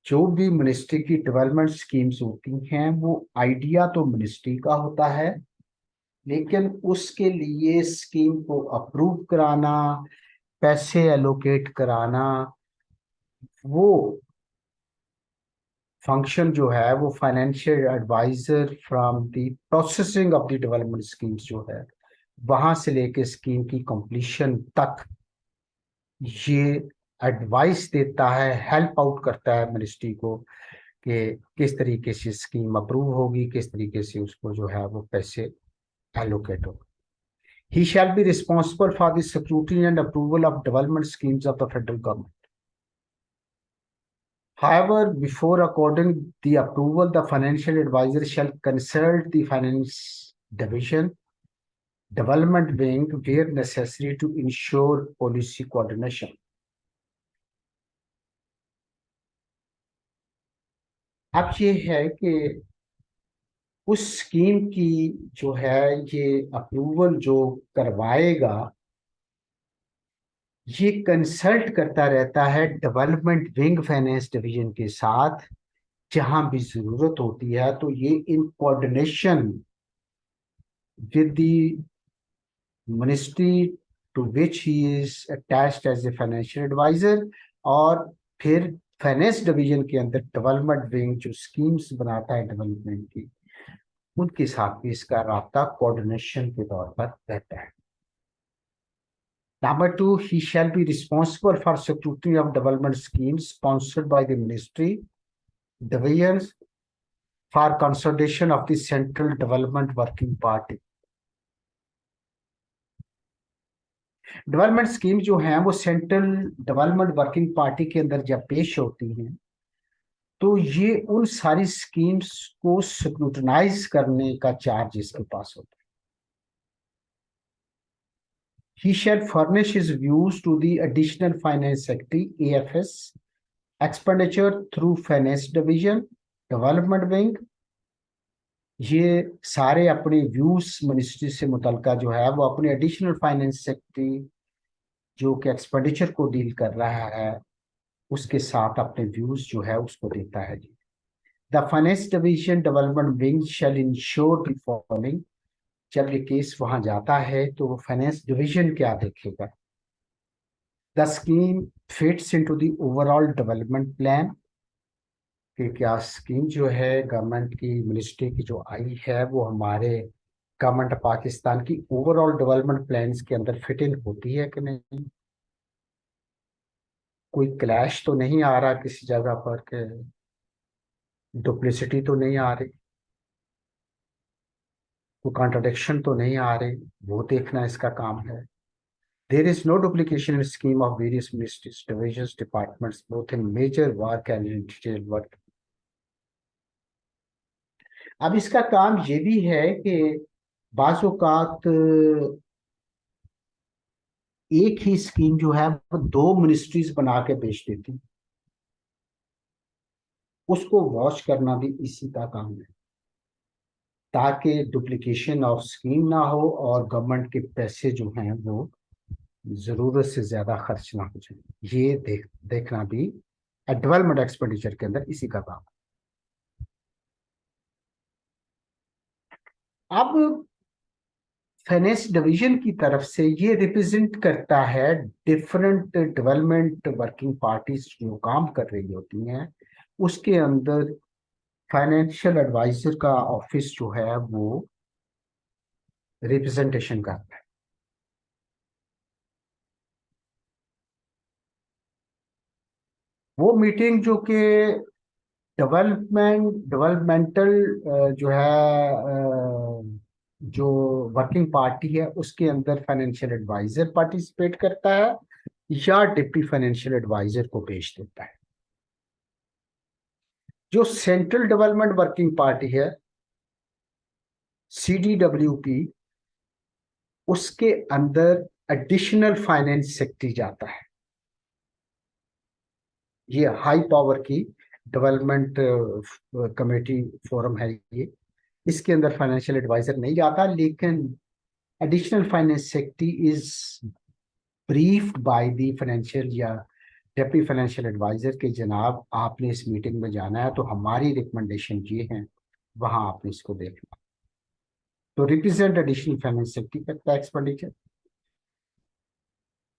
जो भी मिनिस्ट्री की डेवलपमेंट स्कीम्स होती हैं वो आइडिया तो मिनिस्ट्री का होता है, लेकिन उसके लिए स्कीम को अप्रूव कराना, पैसे एलोकेट कराना, वो फंक्शन जो है वो financial adviser from the processing of the development schemes जो है वहां से लेके स्कीम की कंप्लीशन तक ये एडवाइस देता है, हेल्प आउट करता है मिनिस्ट्री को कि किस तरीके से स्कीम अप्रूव होगी, किस तरीके से उसको जो है वो पैसे एलोकेट होगा। He shall be responsible for the scrutiny and approval of development schemes of the federal government. However, before according the approval, the financial advisor shall consult the finance division, development wing where necessary to ensure policy coordination. अब ये है कि उस स्कीम की जो है ये अप्रूवल जो करवाएगा, ये कंसल्ट करता रहता है डेवलपमेंट विंग फाइनेंस डिवीजन के साथ। जहां भी जरूरत होती है तो ये in coordination with the ministry to which he is attached as a financial adviser, और फिर फाइनेंस डिवीजन के अंदर डेवलपमेंट विंग जो स्कीम्स बनाता है डेवलपमेंट की, उनके साथ भी इसका राब्ता कोऑर्डिनेशन के तौर पर रहता है। Number two, he shall be responsible for scrutiny of development schemes sponsored by the ministry, divisions for consolidation of the Central Development Working Party. Development scheme जो हैं वो सेंट्रल डेवलपमेंट वर्किंग पार्टी के अंदर जब पेश होती हैं तो ये उन सारी स्कीम्स को स्क्रूटनाइज करने का चार्ज इसके पास होता है। He shall furnish his views to the Additional Finance Secretary AFS, expenditure through Finance Division, Development Wing। ये सारे अपने व्यूज मिनिस्ट्री से मुतलका जो है वो अपने एडिशनल फाइनेंस सेक्रेटरी जो कि एक्सपेंडिचर को डील कर रहा है उसके साथ अपने व्यूज जो है उसको देता है जी। The finance division development wing shall ensure the following. जब ये केस वहां जाता है तो वो फाइनेंस डिवीजन क्या देखेगा? The scheme fits into the overall development plan, कि क्या स्कीम जो है गवर्नमेंट की मिनिस्ट्री की जो आई है वो हमारे गवर्नमेंट पाकिस्तान की ओवरऑल डेवलपमेंट प्लान्स के अंदर फिट इन होती है कि नहीं, कोई क्लैश तो नहीं आ रहा किसी जगह पर, के डुप्लिसिटी तो नहीं आ रही, कोई कॉन्ट्रडिक्शन तो नहीं आ रही, वो देखना इसका काम है। There is no duplication in scheme of various ministries, divisions, departments, both in major work and in detail work. अब इसका काम ये भी है कि बाज़ औक़ात एक ही स्कीम जो है वो दो मिनिस्ट्रीज बना के बेच देती, उसको वॉच करना भी इसी का काम है ताकि डुप्लीकेशन ऑफ स्कीम ना हो और गवर्नमेंट के पैसे जो हैं वो जरूरत से ज्यादा खर्च ना हो जाए। ये देखना भी डेवलपमेंट एक्सपेंडिचर के अंदर इसी का काम। अब फाइनेंस डिवीजन की तरफ से ये रिप्रेजेंट करता है डिफरेंट डेवलपमेंट वर्किंग पार्टीज जो काम कर रही होती हैं, उसके अंदर फाइनेंशियल एडवाइजर का ऑफिस जो है वो रिप्रेजेंटेशन करता है। वो मीटिंग जो कि डेवलपमेंटल जो है जो वर्किंग पार्टी है उसके अंदर फाइनेंशियल एडवाइजर पार्टिसिपेट करता है या डिप्टी फाइनेंशियल एडवाइजर को भेज देता है। जो सेंट्रल डेवलपमेंट वर्किंग पार्टी है CDWP, उसके अंदर एडिशनल फाइनेंस सेक्रेटरी जाता है। ये हाई पावर की डेवलपमेंट कमेटी फोरम है ये, इसके अंदर फाइनेंशियल एडवाइजर नहीं जाता, लेकिन additional finance secretary is briefed by the financial या डेप्टी फाइनेंशियल एडवाइजर के जनाब आपने इस मीटिंग में जाना है तो हमारी रिकमेंडेशन ये है, वहां आपने इसको देखना। तो रिप्रेजेंट एडिशनल फाइनेंस सेक्रेटरी करता है एक्सपेंडिचर।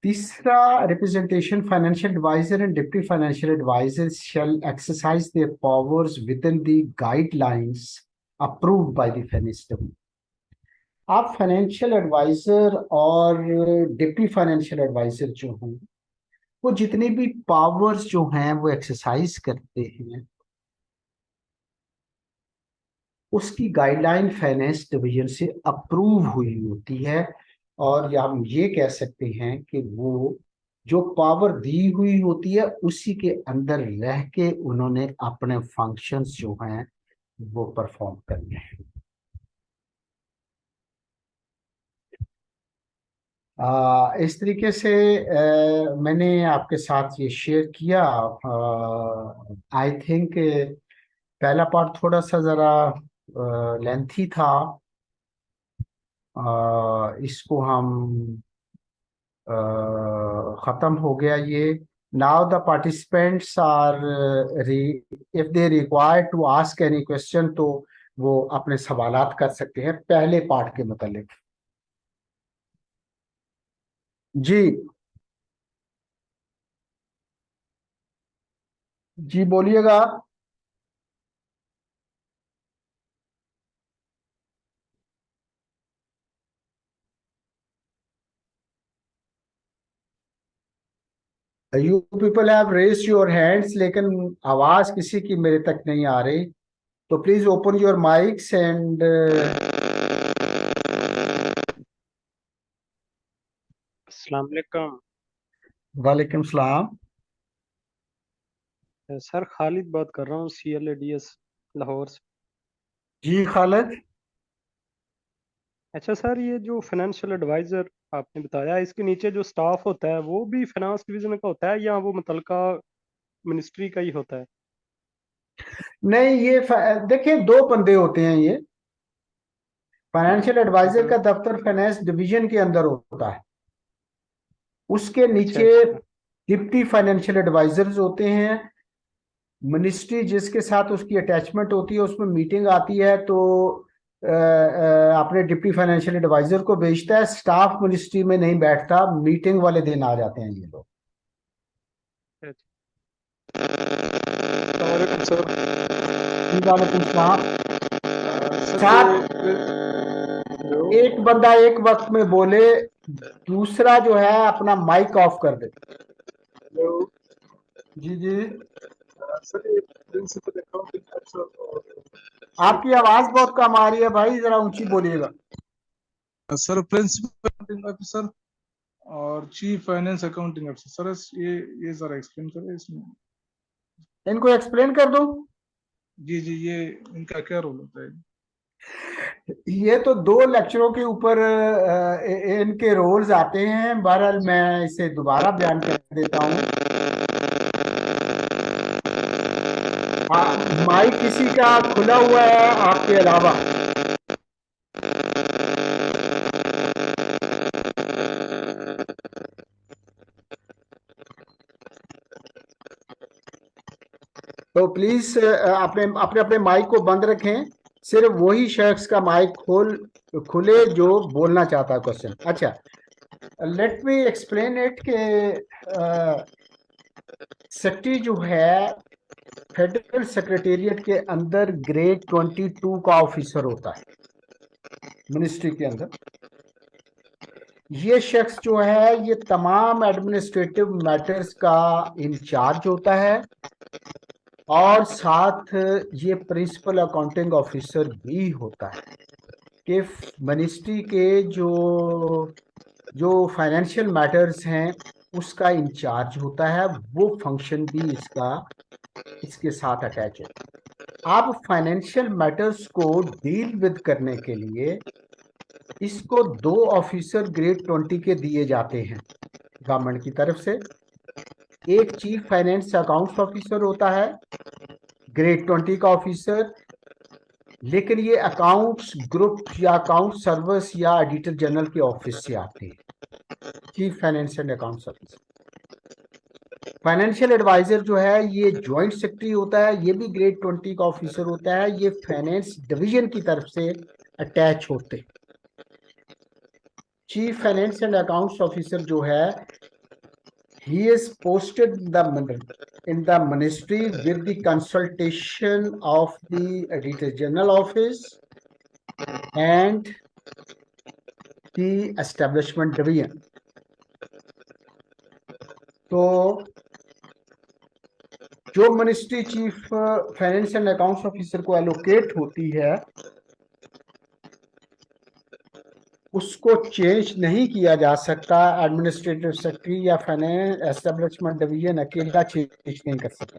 तीसरा, representation financial adviser and deputy financial adviser shall exercise their powers within the guidelines approved by the finance. आप फाइनेंशियल एडवाइजर और डिप्टी फाइनेंशियल एडवाइजर जो हैं वो जितनी भी पावर्स जो हैं वो एक्सरसाइज करते हैं उसकी गाइडलाइन फाइनेंस डिवीजन से अप्रूव हुई होती है, और या हम ये कह सकते हैं कि वो जो पावर दी हुई होती है उसी के अंदर रह के उन्होंने अपने फंक्शंस जो हैं वो परफॉर्म करने हैं। इस तरीके से मैंने आपके साथ ये शेयर किया। आई थिंक पहला पार्ट थोड़ा सा जरा लेंथी था। इसको हम खत्म हो गया ये। Now the participants are if they require to ask any question, तो वो अपने सवालात कर सकते हैं पहले पार्ट के मुतालिक। जी। जी बोलिएगा। You people have raise your hands, लेकिन आवाज किसी की मेरे तक नहीं आ रही। तो please open your mics and. अस्सलाम वालेकुम। वालेकुम सलाम। सर खालिद बात कर रहा हूँ, CLADS लाहौर से। जी खालिद। अच्छा सर, ये जो फाइनेंशियल एडवाइजर आपने बताया, इसके नीचे जो स्टाफ होता है वो भी फाइनेंस डिवीजन का होता है या वो मुतलका मिनिस्ट्री का ही होता है? नहीं, ये देखिए, दो बंदे होते हैं ये। फाइनेंशियल एडवाइजर हम्म। का दफ्तर फाइनेंस डिवीजन के अंदर होता है। उसके अच्छा नीचे अच्छा। डिप्टी फाइनेंशियल एडवाइजर्स होते हैं। मिनिस्ट्री जिसके साथ उसकी अटैचमेंट होती है, उसमें मीटिंग आती है तो अपने डिप्टी फाइनेंशियल एडवाइजर को भेजता है। स्टाफ मिनिस्ट्री में नहीं बैठता, मीटिंग वाले दिन आ जाते हैं ये लोग। अच्छा। अस्सलाम वालेकुम सर। जी वालेकुम सलाम। सर ये साथ हेलो। एक बंदा एक वक्त में बोले, दूसरा जो है अपना माइक ऑफ कर दे। हेलो। जी जी। सर ये प्रिंसिपल अकाउंटिंग ऑफिसर और आपकी आवाज बहुत कम आ रही है भाई, जरा ऊंची बोलिएगा। सर प्रिंसिपल अकाउंटिंग ऑफिसर और chief finance accounting officer sir, ये जरा एक्सप्लेन करें इसमें। इनको एक्सप्लेन कर दो। जी जी, ये इनका क्या रोल होता है? ये तो दो लेक्चरों के ऊपर इनके रोल्स आते हैं। बहरहाल मैं इसे दोबारा बयान कर देता हूँ। माइक किसी का खुला हुआ है आपके अलावा? तो प्लीज अपने अपने अपने माइक को बंद रखें। सिर्फ वही शख्स का माइक खुले जो बोलना चाहता है क्वेश्चन। अच्छा, लेट मी एक्सप्लेन इट के सेक्रेटरी जो है फेडरल सेक्रेटेरिएट के अंदर ग्रेड 22 का ऑफिसर होता है मिनिस्ट्री के अंदर। ये शख्स जो है ये तमाम एडमिनिस्ट्रेटिव मैटर्स का इंचार्ज होता है, और साथ ये प्रिंसिपल अकाउंटिंग ऑफिसर भी होता है कि मिनिस्ट्री के जो जो फाइनेंशियल मैटर्स हैं उसका इंचार्ज होता है। वो फंक्शन भी इसके साथ अटैच है। अब फाइनेंशियल मैटर्स को डील विद करने के लिए इसको दो ऑफिसर ग्रेड 20 के दिए जाते हैं गवर्नमेंट की तरफ से। एक चीफ फाइनेंस अकाउंट्स ऑफिसर होता है, ग्रेड 20 का ऑफिसर। लेकिन ये अकाउंट्स ग्रुप या अकाउंट सर्विस या ऑडिटर जनरल के ऑफिस से आते हैं। Chief finance and accounts officer. Financial adviser जो है ये ज्वाइंट सेक्रेटरी होता है, ये भी ग्रेड 20 का ऑफिसर होता है। ये फाइनेंस डिवीजन की तरफ से अटैच होते हैं। Chief finance and accounts officer जो है he is posted in the ministry with the consultation of the auditor general office and the establishment division। तो जो ministry chief finance and accounts officer को एलोकेट होती है उसको चेंज नहीं किया जा सकता। एडमिनिस्ट्रेटिव सेक्रेटरी या फाइनेंस एस्टेब्लिशमेंट डिवीजन अकेला चेंज नहीं कर सकता।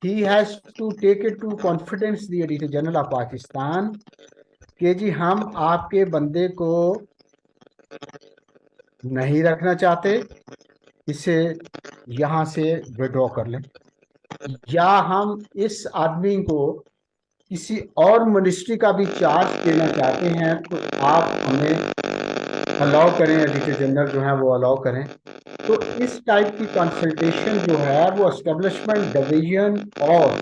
He has to take it to confidence the auditor general of Pakistan कि जी हम आपके बंदे को नहीं रखना चाहते, इसे यहां से विड्रॉ कर लें। या हम इस आदमी को किसी और मिनिस्ट्री का भी चार्ज देना चाहते हैं तो आप हमें अलाउ करें, एडिटर जनरल जो है वो अलाउ करें। तो इस टाइप की कंसल्टेशन जो है वो एस्टेब्लिशमेंट डिवीजन और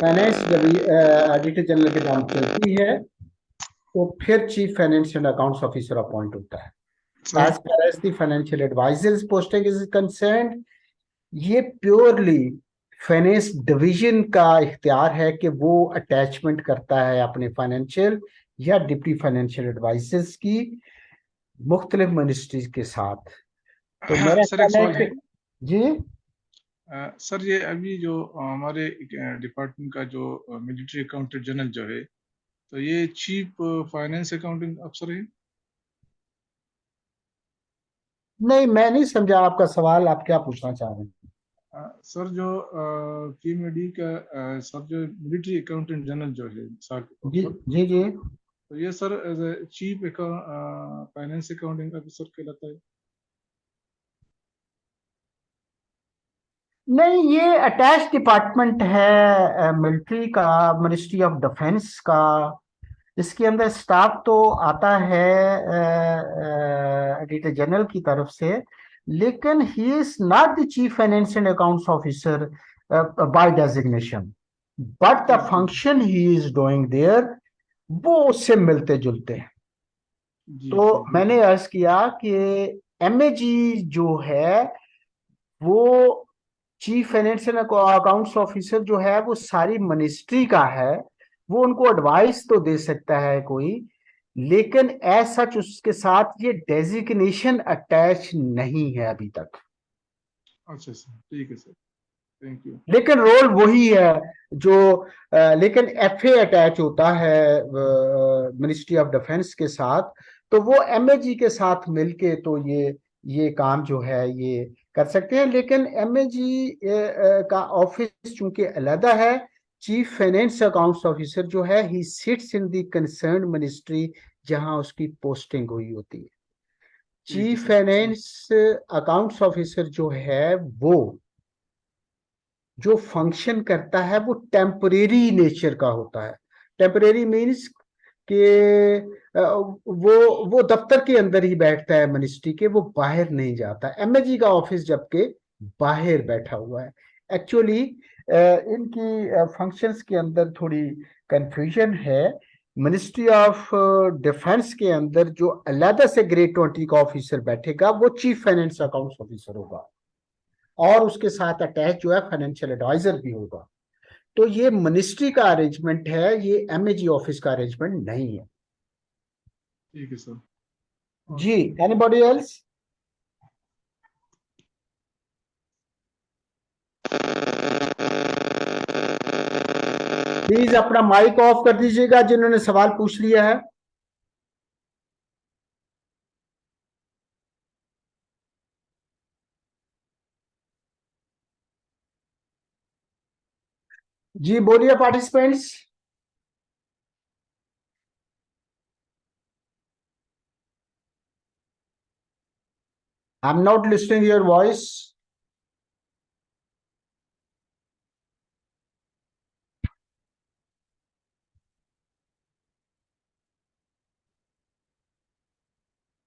फाइनेंस एडिटर जनरल के नाम चलती है। तो फिर chief finance and accounts officer appoint होता है। Sir as far as the financial adviser's posting is concerned, ये प्योरली फाइनेंस डिवीजन का इख्तियार है कि वो अटैचमेंट करता है अपने फाइनेंशियल या डिप्टी फाइनेंशियल एडवाइजर्स की मुख्तलिफ मिनिस्ट्रीज के साथ। तो मेरा सर एक ख्याल है सवाल है। कि जी सर ये अभी जो हमारे डिपार्टमेंट का जो मिलिट्री अकाउंटेंट जनरल जो है, तो ये चीफ फाइनेंस अकाउंटिंग अफसर है। नहीं, मैं नहीं समझा आपका सवाल, आप क्या पूछना चाह रहे हैं? सर जो KMD का सर जो मिलिट्री अकाउंटेंट जनरल जो है सर जी अफसर, जी जी तो ये sir as a chief finance accounting officer कहलाता है। नहीं, ये अटैच डिपार्टमेंट है मिलिट्री का, मिनिस्ट्री ऑफ डिफेंस का। इसके अंदर स्टाफ तो आता है एडिटर जनरल की तरफ से, लेकिन he is not the chief finance and accounts officer by designation, but the ठीक ठीक function he is doing there वो उससे मिलते जुलते हैं। जी तो ठीक मैंने अर्ज किया कि एमएजी जो है वो चीफ फाइनेंशियल अकाउंट्स ऑफिसर जो है वो सारी मिनिस्ट्री का है। वो उनको एडवाइस तो दे सकता है कोई, लेकिन एज सच उसके साथ ये डेजिग्नेशन अटैच नहीं है अभी तक। अच्छा सर, ठीक है सर, थैंक यू। लेकिन रोल वही है जो लेकिन एफए अटैच होता है मिनिस्ट्री ऑफ डिफेंस के साथ। तो वो एमएजी के साथ मिलके तो ये काम जो है ये कर सकते हैं। लेकिन एमएजी का ऑफिस चूंकि अलग है, चीफ फाइनेंस अकाउंट्स ऑफिसर जो है he sits in the concern ministry जहां उसकी पोस्टिंग हुई होती है। ठीक है chief sir. Finance accounts officer जो है वो जो फंक्शन करता है वो टेम्परेरी नेचर का होता है। टेम्परेरी मीन्स कि वो दफ्तर के अंदर ही बैठता है मिनिस्ट्री के, वो बाहर नहीं जाता। एमएजी का ऑफिस जबकि बाहर बैठा हुआ है। एक्चुअली इनकी फंक्शंस के अंदर थोड़ी कंफ्यूजन है। मिनिस्ट्री ऑफ डिफेंस के अंदर जो अलग से ग्रेड 20 का ऑफिसर बैठेगा वो चीफ फाइनेंस अकाउंट्स ऑफिसर होगा, और उसके साथ अटैच जो है फाइनेंशियल एडवाइजर भी होगा। तो ये मिनिस्ट्री का अरेंजमेंट है, ये एमएजी ऑफिस का अरेंजमेंट नहीं है। ठीक है सर। जी, एनीबॉडी एल्स? प्लीज अपना माइक ऑफ कर दीजिएगा जिन्होंने सवाल पूछ लिया है। जी बोलिए participants. I am not listening your voice.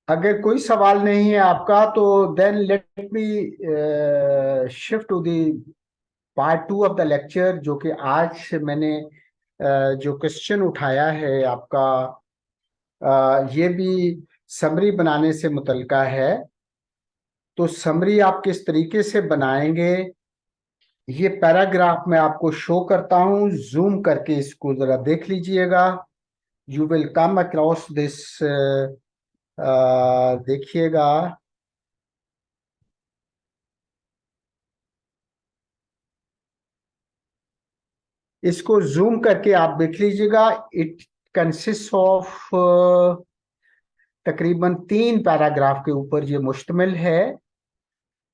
अगर कोई सवाल नहीं है आपका तो then let me shift to the part 2 of the lecture, जो कि आज मैंने जो क्वेश्चन उठाया है आपका, ये भी समरी बनाने से मुतल्लिका है। तो समरी आप किस तरीके से बनाएंगे ये पैराग्राफ मैं आपको शो करता हूं, जूम करके इसको जरा देख लीजिएगा। You will come across this, देखिएगा। इसको जूम करके आप देख लीजिएगा। इट कंसिस्ट ऑफ तकरीबन 3 पैराग्राफ के ऊपर ये मुश्तमिल है।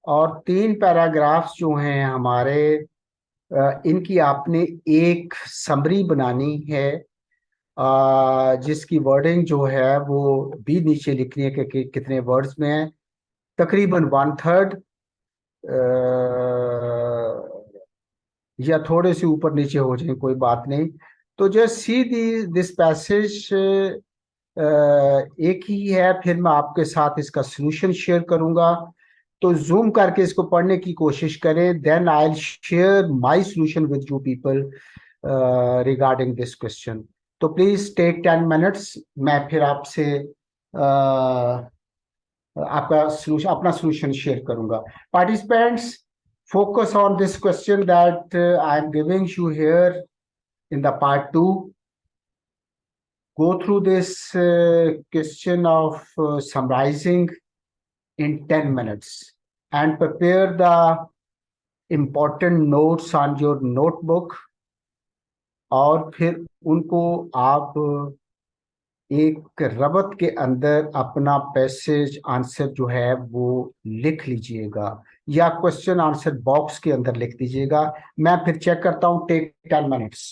और 3 पैराग्राफ्स जो हैं हमारे, इनकी आपने एक समरी बनानी है, जिसकी वर्डिंग जो है वो भी नीचे लिखनी है कि कितने वर्ड्स में है। तकरीबन 1/3। या थोड़े से ऊपर नीचे हो जाए, कोई बात नहीं। तो जस्ट सी दिस पैसेज, एक ही है, फिर मैं आपके साथ इसका सॉल्यूशन शेयर करूंगा। तो जूम करके इसको पढ़ने की कोशिश करें, then I will share my solution with you people regarding this question. तो प्लीज टेक 10 मिनट्स, मैं फिर आपसे आपका सॉल्यूशन, अपना सॉल्यूशन शेयर करूंगा। Participants, focus on this question that I am giving you here in the part 2. Go through this question of summarizing in 10 minutes and prepare the important notes on your notebook, और फिर उनको आप एक रबत के अंदर अपना पैसेज आंसर जो है वो लिख लीजिएगा, या क्वेश्चन आंसर बॉक्स के अंदर लिख दीजिएगा। मैं फिर चेक करता हूं, take 10 minutes.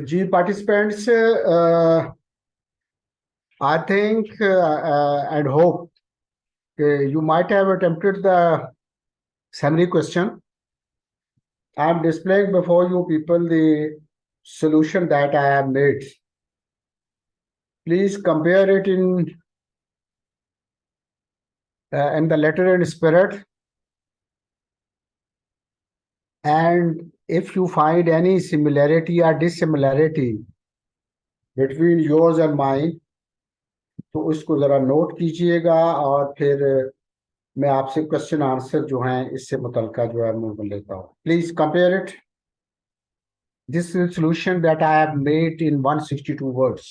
G participants, I think and hope you might have attempted the summary question. I'm displaying before you people the solution that I have made. Please compare it in the letter and spirit. And if you find any similarity or dissimilarity between yours and mine, तो उसको जरा नोट कीजिएगा और फिर मैं आपसे क्वेश्चन आंसर जो हैं इससे मुतलका जो है मैं लेता हूँ. Please compare it. This is a solution that I have made in 162 words.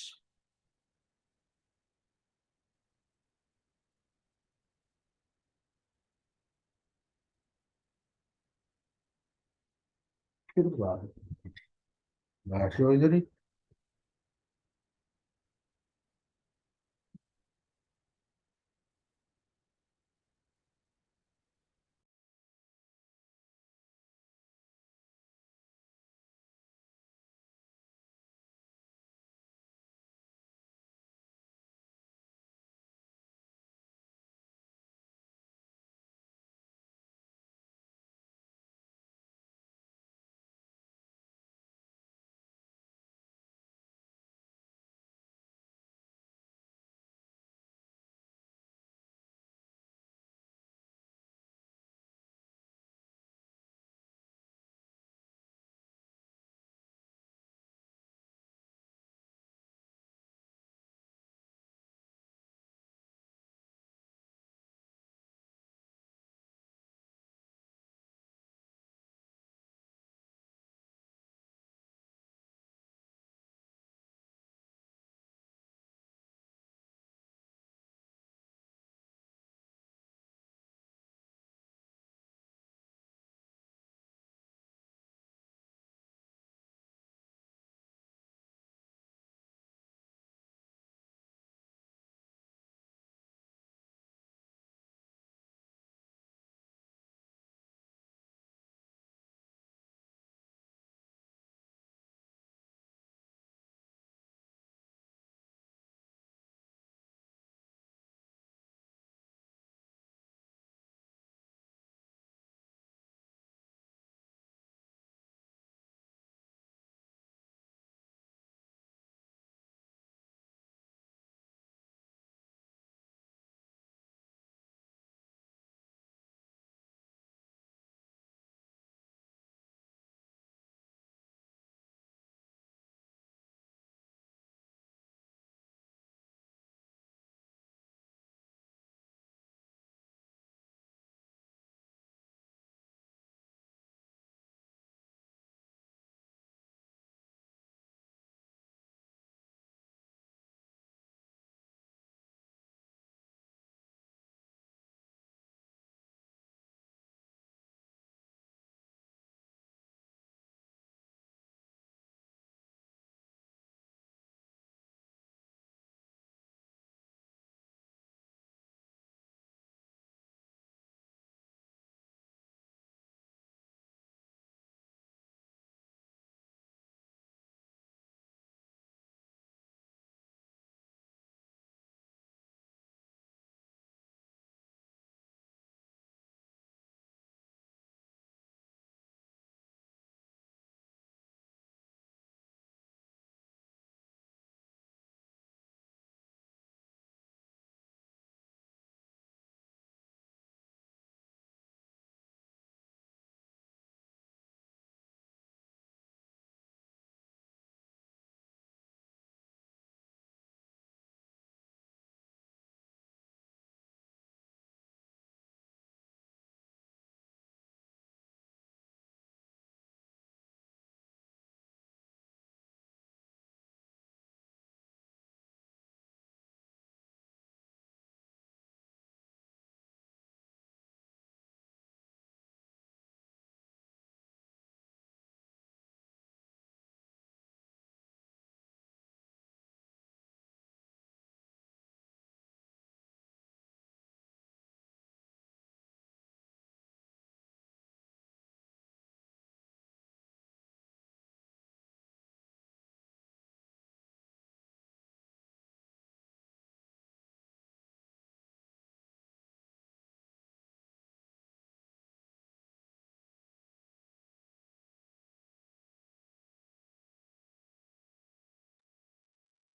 फिर बात हो इधर ही.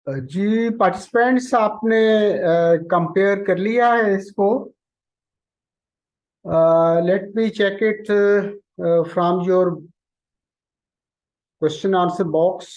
जी पार्टिसिपेंट्स, आपने कंपेयर कर लिया है इसको? Let me check it from your question answer box.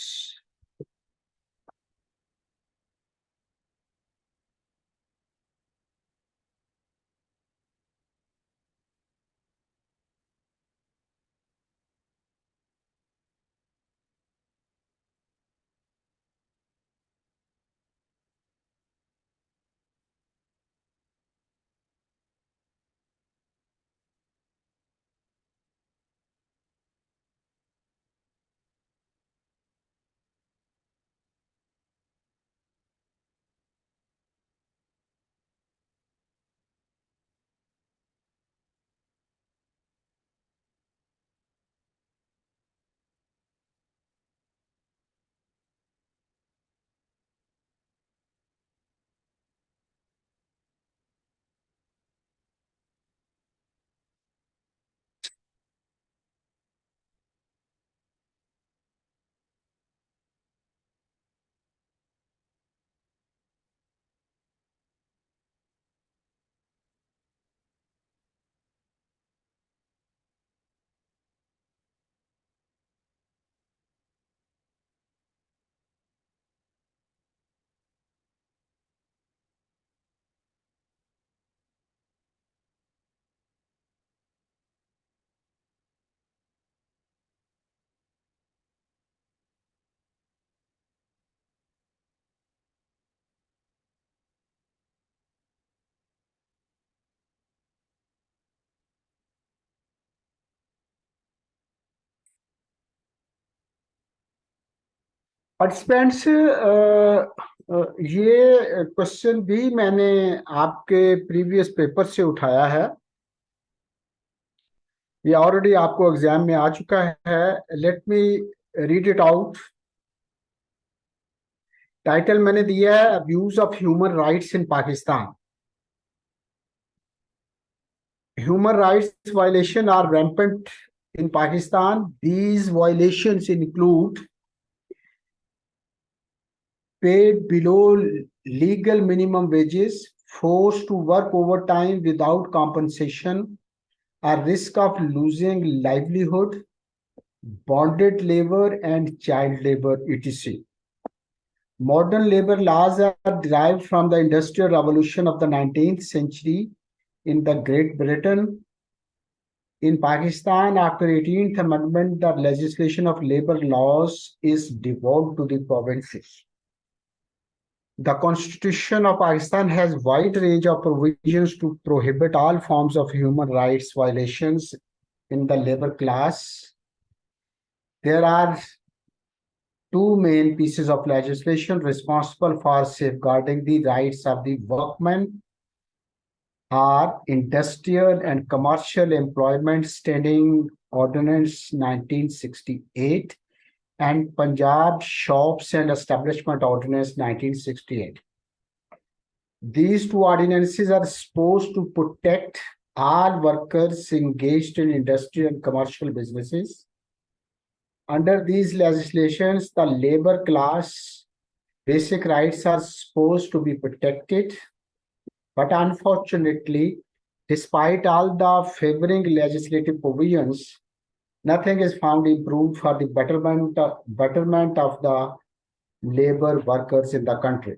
Participants, ये क्वेश्चन भी मैंने आपके प्रीवियस पेपर से उठाया है. ये ऑलरेडी आपको एग्जाम में आ चुका है. Let me read it out. Title मैंने दिया है abuse of human rights in Pakistan. Human rights violations are rampant in Pakistan. These violations include paid below legal minimum wages, forced to work overtime without compensation, a risk of losing livelihood, bonded labor and child labor, etc. Modern labor laws are derived from the Industrial Revolution of the 19th century in the Great Britain. In Pakistan, after 18th Amendment, the legislation of labor laws is devolved to the provinces. The Constitution of Pakistan has wide range of provisions to prohibit all forms of human rights violations in the labor class. There are two main pieces of legislation responsible for safeguarding the rights of the workmen are Industrial and Commercial Employment Standing Ordinance 1968 and Punjab Shops and Establishment Ordinance 1968. These two ordinances are supposed to protect all workers engaged in industrial and commercial businesses. Under these legislations, the labor class basic rights are supposed to be protected. But unfortunately, despite all the favoring legislative provisions, nothing is found improved for the betterment of the labor workers in the country.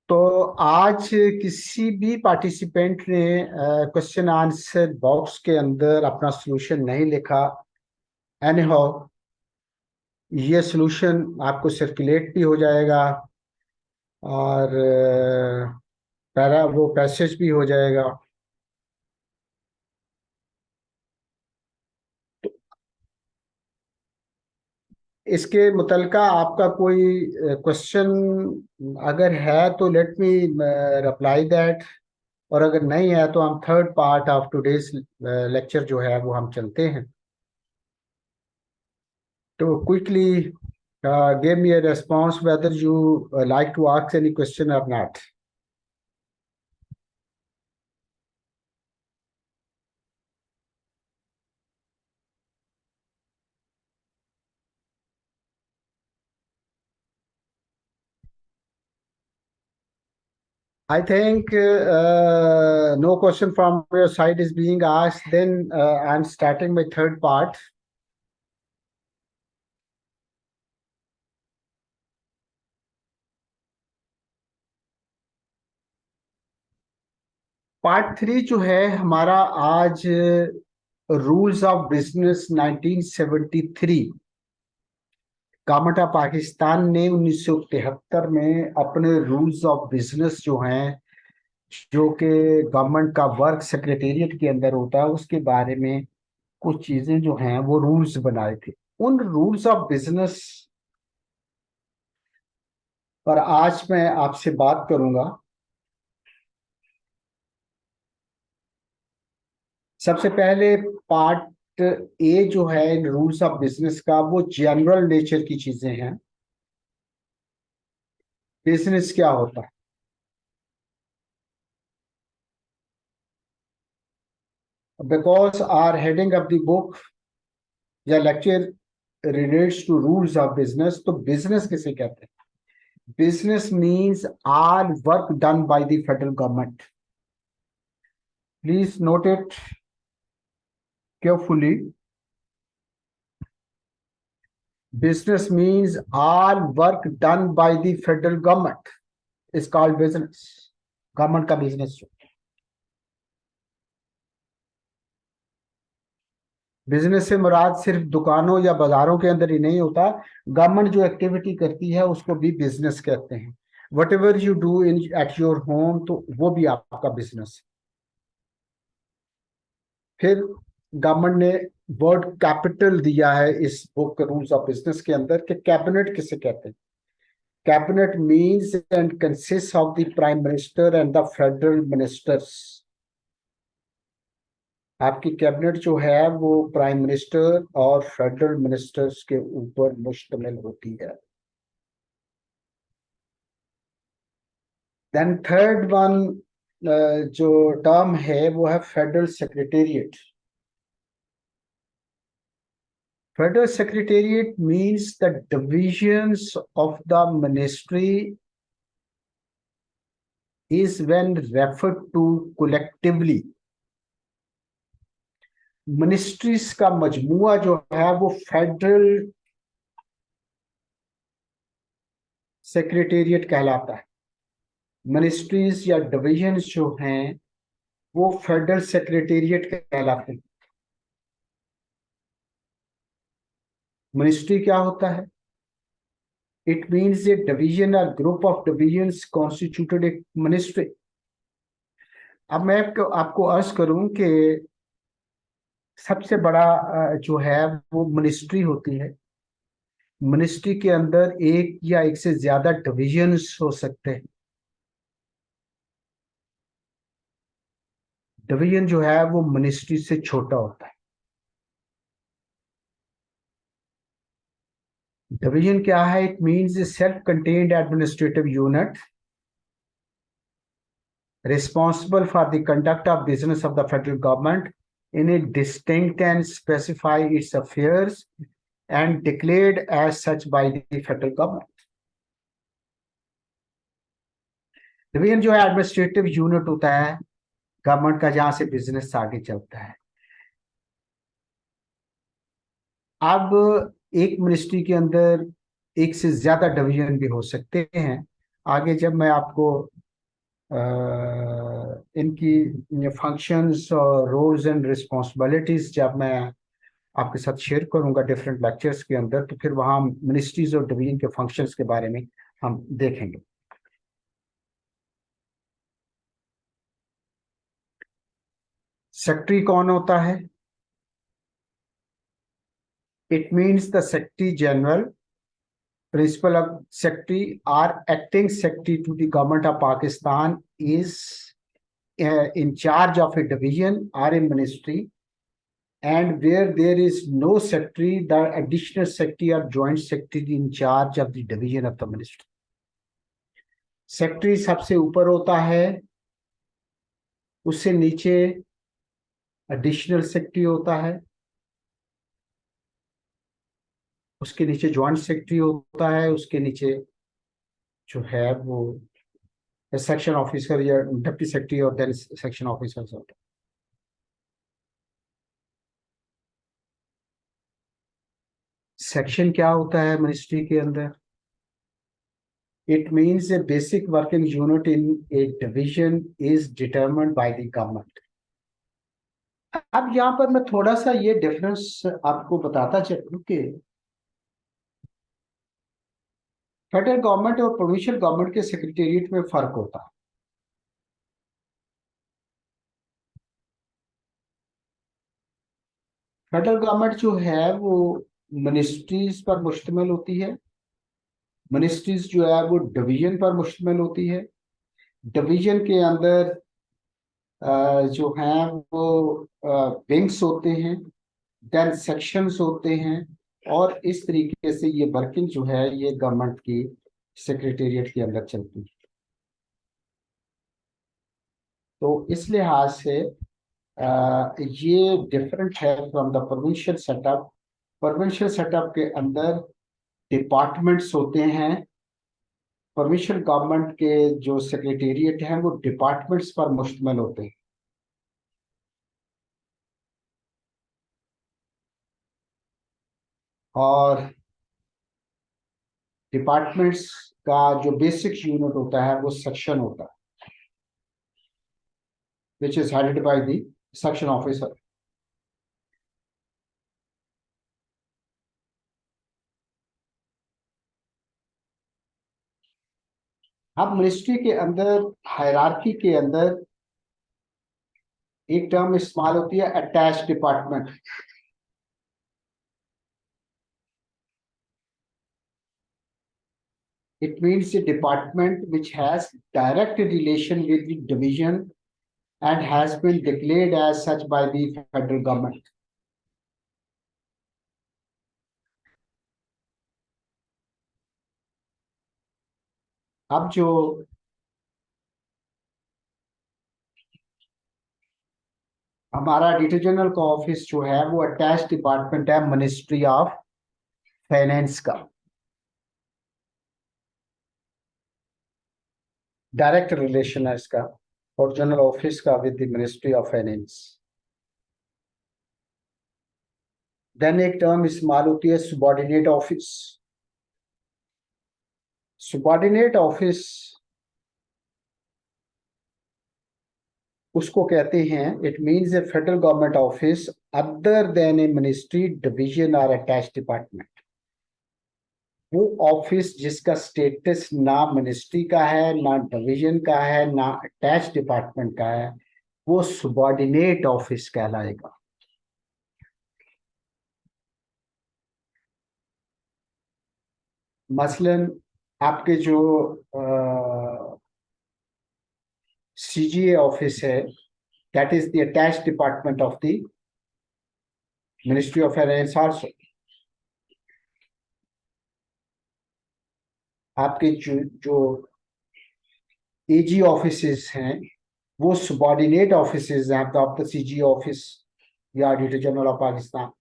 तो आज किसी भी पार्टिसिपेंट ने क्वेश्चन आंसर बॉक्स के अंदर अपना सॉल्यूशन नहीं लिखा. एनीहाउ, ये सॉल्यूशन आपको सर्कुलेट भी हो जाएगा और पैरा वो पैसेज भी हो जाएगा. इसके मुतलका आपका कोई क्वेश्चन अगर है तो लेट मी रिप्लाई दैट, और अगर नहीं है तो हम third part of today's lecture जो है वो हम चलते हैं. तो quickly give me a response whether you like to ask any question or not. I think no question from your side is being asked. Then I'm starting my third part. Part 3 जो है हमारा आज rules of business 1973। Government of Pakistan ने 1973 में अपने रूल्स ऑफ बिजनेस जो हैं, जो कि गवर्नमेंट का वर्क सेक्रेटेरिएट के अंदर होता है, उसके बारे में कुछ चीजें जो हैं वो रूल्स बनाए थे। उन रूल्स ऑफ बिजनेस पर आज मैं आपसे बात करूंगा। सबसे पहले पार्ट ए जो है रूल्स ऑफ बिजनेस का, वो जनरल नेचर की चीजें हैं। बिजनेस क्या होता है, because our heading of the book या lecture relates to rules of business. तो बिजनेस किसे कहते हैं? Business means all work done by the federal government. Please note it carefully. Business means all work done by the federal government is called business. Government का बिजनेस जो बिजनेस से मुराद सिर्फ दुकानों या बाजारों के अंदर ही नहीं होता। गवर्नमेंट जो एक्टिविटी करती है उसको भी बिजनेस कहते हैं। What ever you do in at your home, तो वो भी आपका बिजनेस है। फिर गवर्नमेंट ने वर्ड कैपिटल दिया है इस बुक रूल्स ऑफ बिजनेस के अंदर कि कैबिनेट किसे कहते हैं। Cabinet means and consist of the prime minister and the federal ministers. आपकी कैबिनेट जो है वो प्राइम मिनिस्टर और फेडरल मिनिस्टर्स के ऊपर मुश्तमिल होती है। देन थर्ड वन जो टर्म है वो है federal secretariat. Federal secretariat means the divisions of the ministry is when referred to collectively। Ministries का मजमुआ जो है वो फेडरल सेक्रेटेरिएट कहलाता है। मिनिस्ट्रीज या डिविजन्स जो हैं वो फेडरल सेक्रेटेरिएट कहलाते हैं। मिनिस्ट्री क्या होता है? इट मीन्स ए डिवीजन और group of divisions constituted A ministry. अब मैं आपको अर्ज करूं कि सबसे बड़ा जो है वो मिनिस्ट्री होती है। मिनिस्ट्री के अंदर एक या एक से ज्यादा डिविजन्स हो सकते हैं। डिवीजन जो है वो मिनिस्ट्री से छोटा होता है। डिवीजन क्या है? It means A self contained administrative unit responsible for the conduct of business of the federal government in a distinct and specify its affairs and declared as such by the federal government। Division जो है एडमिनिस्ट्रेटिव यूनिट होता है गवर्नमेंट का, जहां से बिजनेस आगे चलता है। अब एक मिनिस्ट्री के अंदर एक से ज्यादा डिवीजन भी हो सकते हैं। आगे जब मैं आपको इनकी फंक्शंस और रोल्स एंड रिस्पॉन्सिबिलिटीज जब मैं आपके साथ शेयर करूंगा डिफरेंट लेक्चर्स के अंदर, तो फिर वहां मिनिस्ट्रीज और डिवीजन के फंक्शंस के बारे में हम देखेंगे। सेक्रेटरी कौन होता है? It means the secretary general, principal of secretary or acting secretary to the government of Pakistan is in charge of a division or a ministry, and where there is no secretary, the additional secretary or joint secretary in charge of the division of the ministry। Secretary सबसे ऊपर होता है, उससे नीचे एडिशनल सेक्रेटरी होता है, उसके नीचे ज्वाइंट सेक्रेटरी होता है, उसके नीचे जो है वो सेक्शन ऑफिसर या डिप्टी सेक्रेटरी और देन सेक्शन ऑफिसर। सेक्शन क्या होता है मिनिस्ट्री के अंदर? It means A basic working unit in A division is determined by the government. अब यहाँ पर मैं थोड़ा सा ये डिफरेंस आपको बताता चलूं कि फेडरल गवर्नमेंट और प्रोविंशियल गवर्नमेंट के सेक्रेटेरिएट में फर्क होता है। फेडरल गवर्नमेंट जो है वो मिनिस्ट्रीज पर मुश्तमिल होती है। मिनिस्ट्रीज जो है वो डिवीजन पर मुश्तमिल होती है। डिवीजन के अंदर जो हैं वो विंग्स होते हैं, देन सेक्शंस होते हैं, और इस तरीके से ये वर्किंग जो है ये गवर्नमेंट की सेक्रेटेरिएट के अंदर चलती है। तो इस लिहाज से ये डिफरेंट है from the provincial setup. Provincial setup के अंदर डिपार्टमेंट्स होते हैं। प्रोविंशियल गवर्नमेंट के जो सेक्रेटेरिएट हैं वो डिपार्टमेंट्स पर मुश्तमिल होते हैं। और डिपार्टमेंट्स का जो बेसिक यूनिट होता है वो सेक्शन होता है, which is headed by the section officer. अब मिनिस्ट्री के अंदर हायरार्की के अंदर एक टर्म इस्तेमाल होती है attach department. It means a department which has direct relation with the division and has been declared as such by the federal government. अब जो हमारा ऑडिटर जनरल का ऑफिस जो है वो अटैच डिपार्टमेंट है मिनिस्ट्री ऑफ फाइनेंस का। डायरेक्ट रिलेशन है इसका और जनरल ऑफिस का with the ministry of finance. Then एक टर्म इस्तेमाल होती है सुबॉर्डिनेट ऑफिस। सुबॉर्डिनेट ऑफिस उसको कहते हैं, it means A federal government office other than A ministry division और अटैच डिपार्टमेंट। वो ऑफिस जिसका स्टेटस ना मिनिस्ट्री का है, ना डिवीजन का है, ना अटैच डिपार्टमेंट का है, वो सुबॉर्डिनेट ऑफिस कहलाएगा। मसलन आपके जो सीजीए ऑफिस है, that is the attach department of the ministry of finance also. आपके जो एजी ऑफिसेज हैं वो सबॉर्डिनेट ऑफिसेज हैं ऑफ द सीजी ऑफिस या ऑडिटर जनरल ऑफ पाकिस्तान।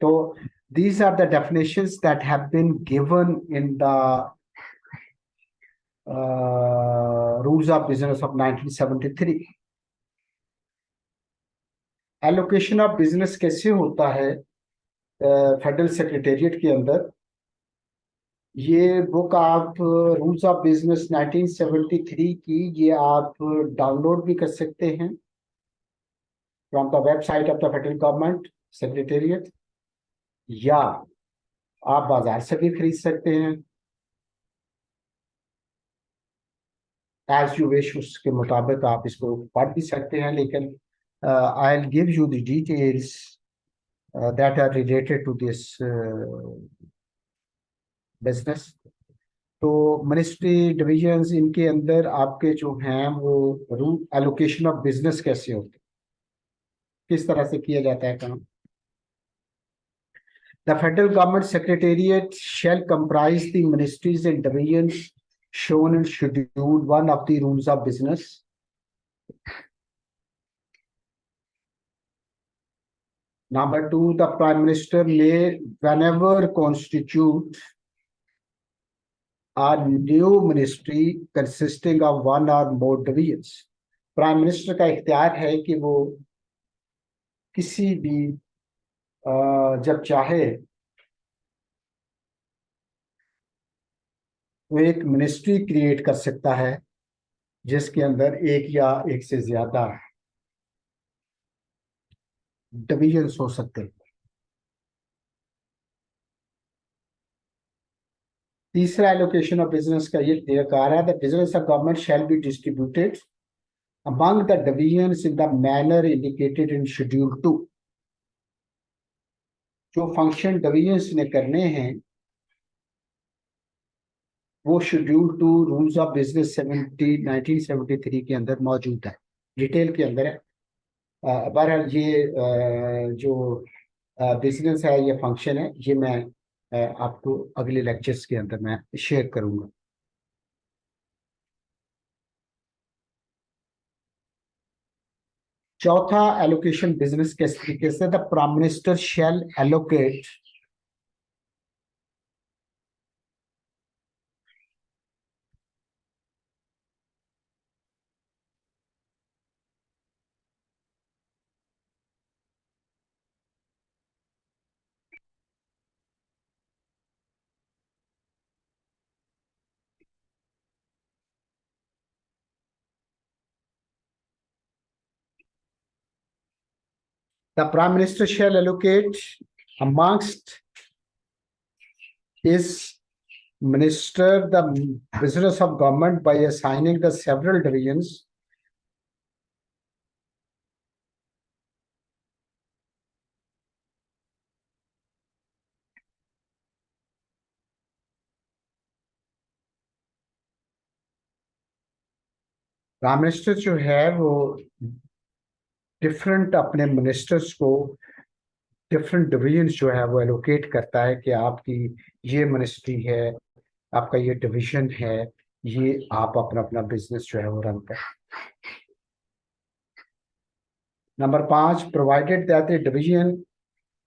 तो these are the definitions that have been given in the rules of business of 1973। Allocation of business कैसे होता है फेडरल सेक्रेटेरिएट के अंदर? ये बुक आप रूल्स ऑफ बिजनेस 1973 की ये आप डाउनलोड भी कर सकते हैं from the website of the federal government secretariat, या आप बाजार से भी खरीद सकते हैं एज यू विश। उसके मुताबिक आप इसको पढ़ भी सकते हैं, लेकिन I will give you the details that are related to this business. तो मिनिस्ट्री डिविजन्स इनके अंदर आपके जो हैं वो रूल एलोकेशन ऑफ बिजनेस कैसे होते, किस तरह से किया जाता है काम। The federal government secretariat shall comprise the ministries and divisions shown in Schedule 1 of the rules of business. Number 2, the Prime Minister may, whenever constitute, a new ministry consisting of one or more divisions. Prime minister का इख्तियार है कि वो किसी भी जब चाहे वो एक मिनिस्ट्री क्रिएट कर सकता है जिसके अंदर एक या एक से ज्यादा डिविजन्स हो सकते हैं। तीसरा एलोकेशन ऑफ बिजनेस का ये कह रहा है the business of government shall be distributed among the divisions in the manner indicated in schedule 2। जो फंक्शन डिविजन्स ने करने हैं वो शेड्यूल 2 रूल्स ऑफ बिजनेस 1973 के अंदर मौजूद है, डिटेल के अंदर है। बहरहाल ये जो बिजनेस है, ये फंक्शन है, ये मैं आपको अगले लेक्चर्स के अंदर मैं शेयर करूंगा। चौथा एलोकेशन बिजनेस के तरीके से the prime minister shell allocate the prime minister shall allocate amongst his minister the business of government by assigning the several divisions prime minister जो है वो डिफरेंट अपने मिनिस्टर्स को डिफरेंट डिविजन्स जो है वो एलोकेट करता है कि आपकी ये मिनिस्ट्री है, आपका ये डिवीजन है, ये आप अपना अपना बिजनेस जो है वो रन करें। Number 5, provided that the division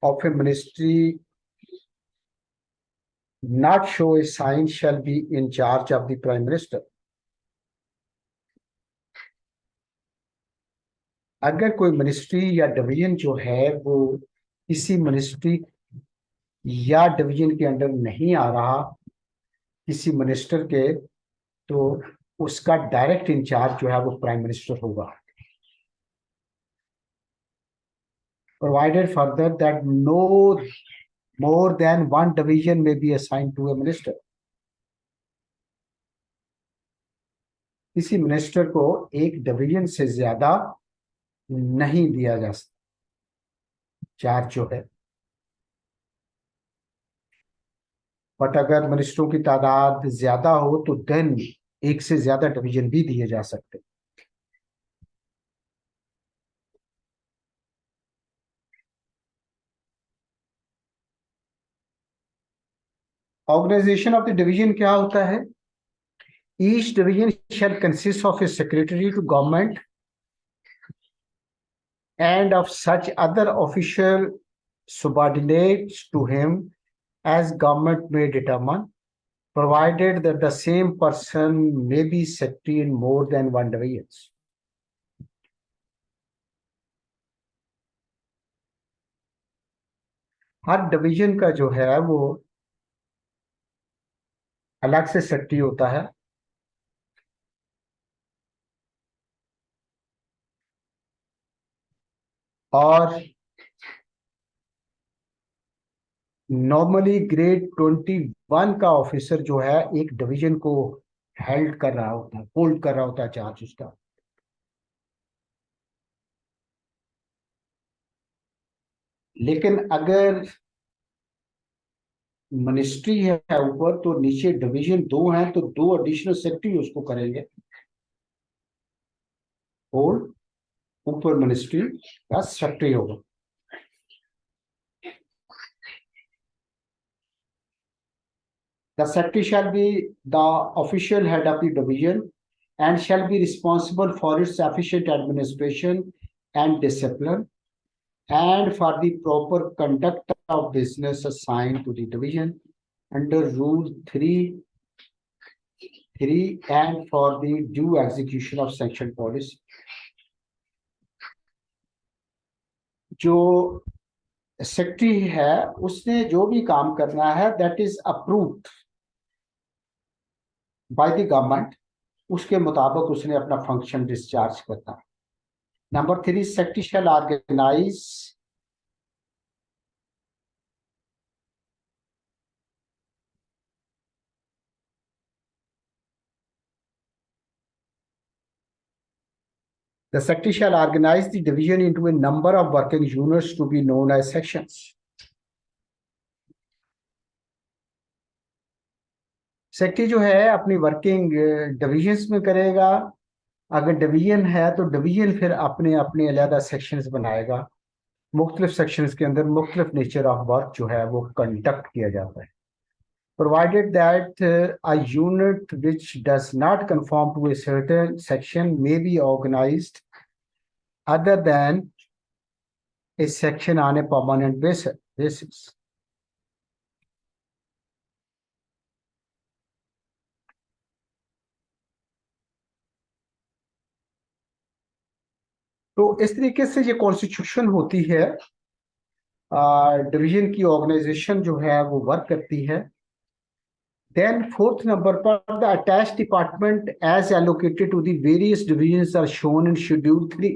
of a ministry not show a sign shall be in charge of the prime minister. अगर कोई मिनिस्ट्री या डिवीजन जो है वो किसी मिनिस्ट्री या डिवीजन के अंडर नहीं आ रहा किसी मिनिस्टर के, तो उसका डायरेक्ट इंचार्ज जो है वो प्राइम मिनिस्टर होगा। Provided further that no more than one division may be assigned to a minister. किसी मिनिस्टर को एक डिवीजन से ज्यादा नहीं दिया जा सकता चार्ज जो है, बट अगर मिनिस्टरों की तादाद ज्यादा हो तो देन एक से ज्यादा डिवीजन भी दिए जा सकते। ऑर्गेनाइजेशन ऑफ द डिवीजन क्या होता है? Each division shall consist of a secretary to government and of such other official subordinates to him as government may determine, provided that the same person may be secretary in more than one division. Her division का जो है वो अलग से सेक्रेटरी होता है और नॉर्मली ग्रेड 21 का ऑफिसर जो है एक डिवीजन को होल्ड कर रहा होता है चार्ज उसका। लेकिन अगर मिनिस्ट्री है ऊपर तो नीचे डिवीजन 2 हैं तो 2 एडिशनल सेक्रेटरी उसको करेंगे और ऊपर मिनिस्ट्री का सेक्रेटरी होगा। The secretary shall be the official head of the division and shall be responsible for its efficient administration and discipline and for the proper conduct of business assigned to the division under Rule 3 3 and for the due execution of sanctioned policy. जो सेक्रेटरी है उसने जो भी काम करना है that is approved by the government, उसके मुताबिक उसने अपना फंक्शन डिस्चार्ज करना है। Number 3, secretary shall organise the secretary shall organize the division into a number of working units to be known as sections. Secretary जो है अपनी वर्किंग डिविजन्स में करेगा। अगर डिवीजन है तो डिवीजन फिर अपने अपने अलग सेक्शंस बनाएगा। मुख्तलिफ सेक्शंस के अंदर मुख्तलिफ नेचर ऑफ वर्क जो है वो कंडक्ट किया जाता है। Provided that a unit which does not conform to a certain section may be organized other than a section on a permanent basis. तो इस तरीके से ये कॉन्स्टिट्यूशन होती है, डिवीजन की ऑर्गेनाइजेशन जो है वो वर्क करती है। Then 4th number पर the attached department as allocated to the various divisions are shown in schedule 3.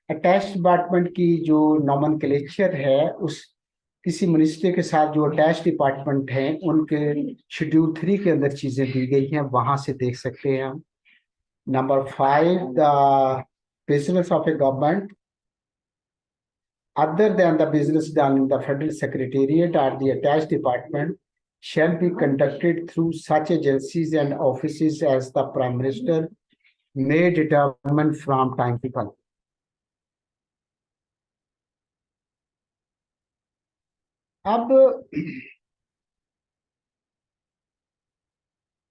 Attached department की जो नॉमेनक्लेचर है उस किसी मिनिस्ट्री के साथ जो अटैच्ड डिपार्टमेंट हैं उनके शेड्यूल 3 के अंदर चीजें दी गई हैं, वहां से देख सकते हैं हम। Number 5, the business of A government other than the business done in the federal secretariat or the attached department shall be conducted through such agencies and offices as the Prime Minister may determine from time to time. अब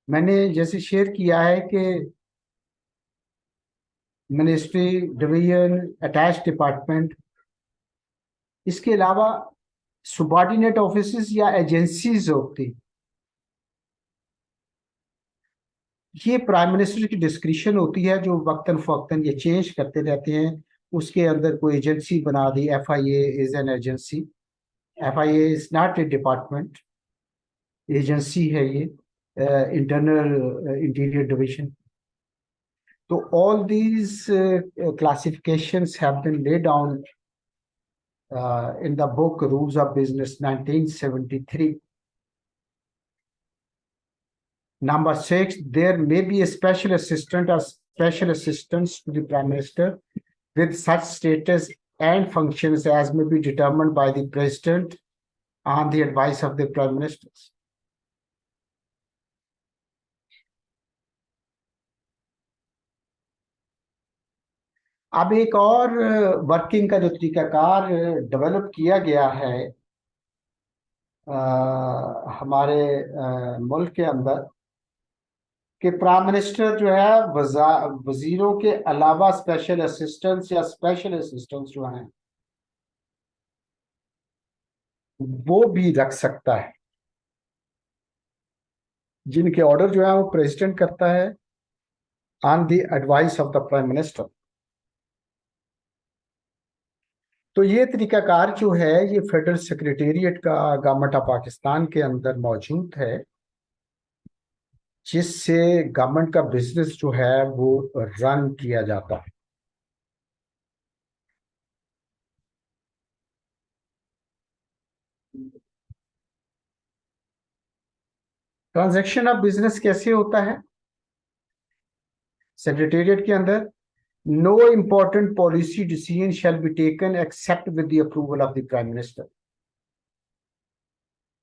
मैंने जैसे शेयर किया है कि मिनिस्ट्री, डिवीजन, अटैच्ड डिपार्टमेंट, इसके अलावा सुबॉर्डिनेट ऑफिसेस या एजेंसीज होती, ये प्राइम मिनिस्टर की डिस्क्रिप्शन होती है जो वक्तन फवक्तन ये चेंज करते रहते हैं। उसके अंदर कोई एजेंसी बना दी, FIA is an agency, FIA is not a department, agency है ये, इंटरनल इंटीरियर डिवीजन। तो all these classifications have been laid down in the book Rules of Business 1973. Number 6, there may be a special assistant or special assistants to the Prime Minister with such status and functions as may be determined by the President on the advice of the Prime Ministers. अब एक और वर्किंग का जो तरीकाकार डेवलप किया गया है हमारे मुल्क के अंदर कि प्राइम मिनिस्टर जो है वजीरों के अलावा स्पेशल असिस्टेंट्स या स्पेशल असिस्टेंट्स जो हैं वो भी रख सकता है, जिनके ऑर्डर जो है वो प्रेसिडेंट करता है on the advice of the prime minister. तो ये तरीकाकार जो है ये फेडरल सेक्रेटेरिएट का गवर्नमेंट ऑफ पाकिस्तान के अंदर मौजूद है, जिससे गवर्नमेंट का बिजनेस जो है वो रन किया जाता है। ट्रांजैक्शन ऑफ बिजनेस कैसे होता है सेक्रेटेरिएट के अंदर? No important policy decision shall be taken except with the approval of the Prime Minister.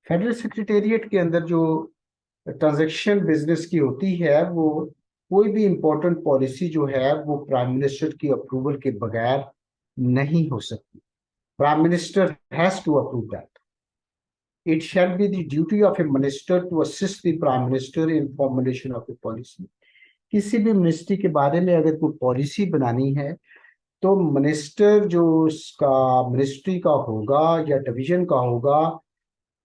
Federal secretariat के अंदर जो ट्रांजैक्शन बिजनेस की होती है वो कोई भी इंपॉर्टेंट पॉलिसी जो है वो प्राइम मिनिस्टर की अप्रूवल के बगैर नहीं हो सकती। Prime minister has to approve that. It shall be the duty of a minister to assist the Prime Minister in formulation of a policy. किसी भी मिनिस्ट्री के बारे में अगर कोई पॉलिसी बनानी है तो मिनिस्टर जो उसका मिनिस्ट्री का होगा या डिवीजन का होगा,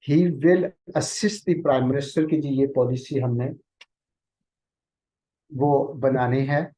he will assist the prime minister की जी ये पॉलिसी हमने वो बनाने हैं।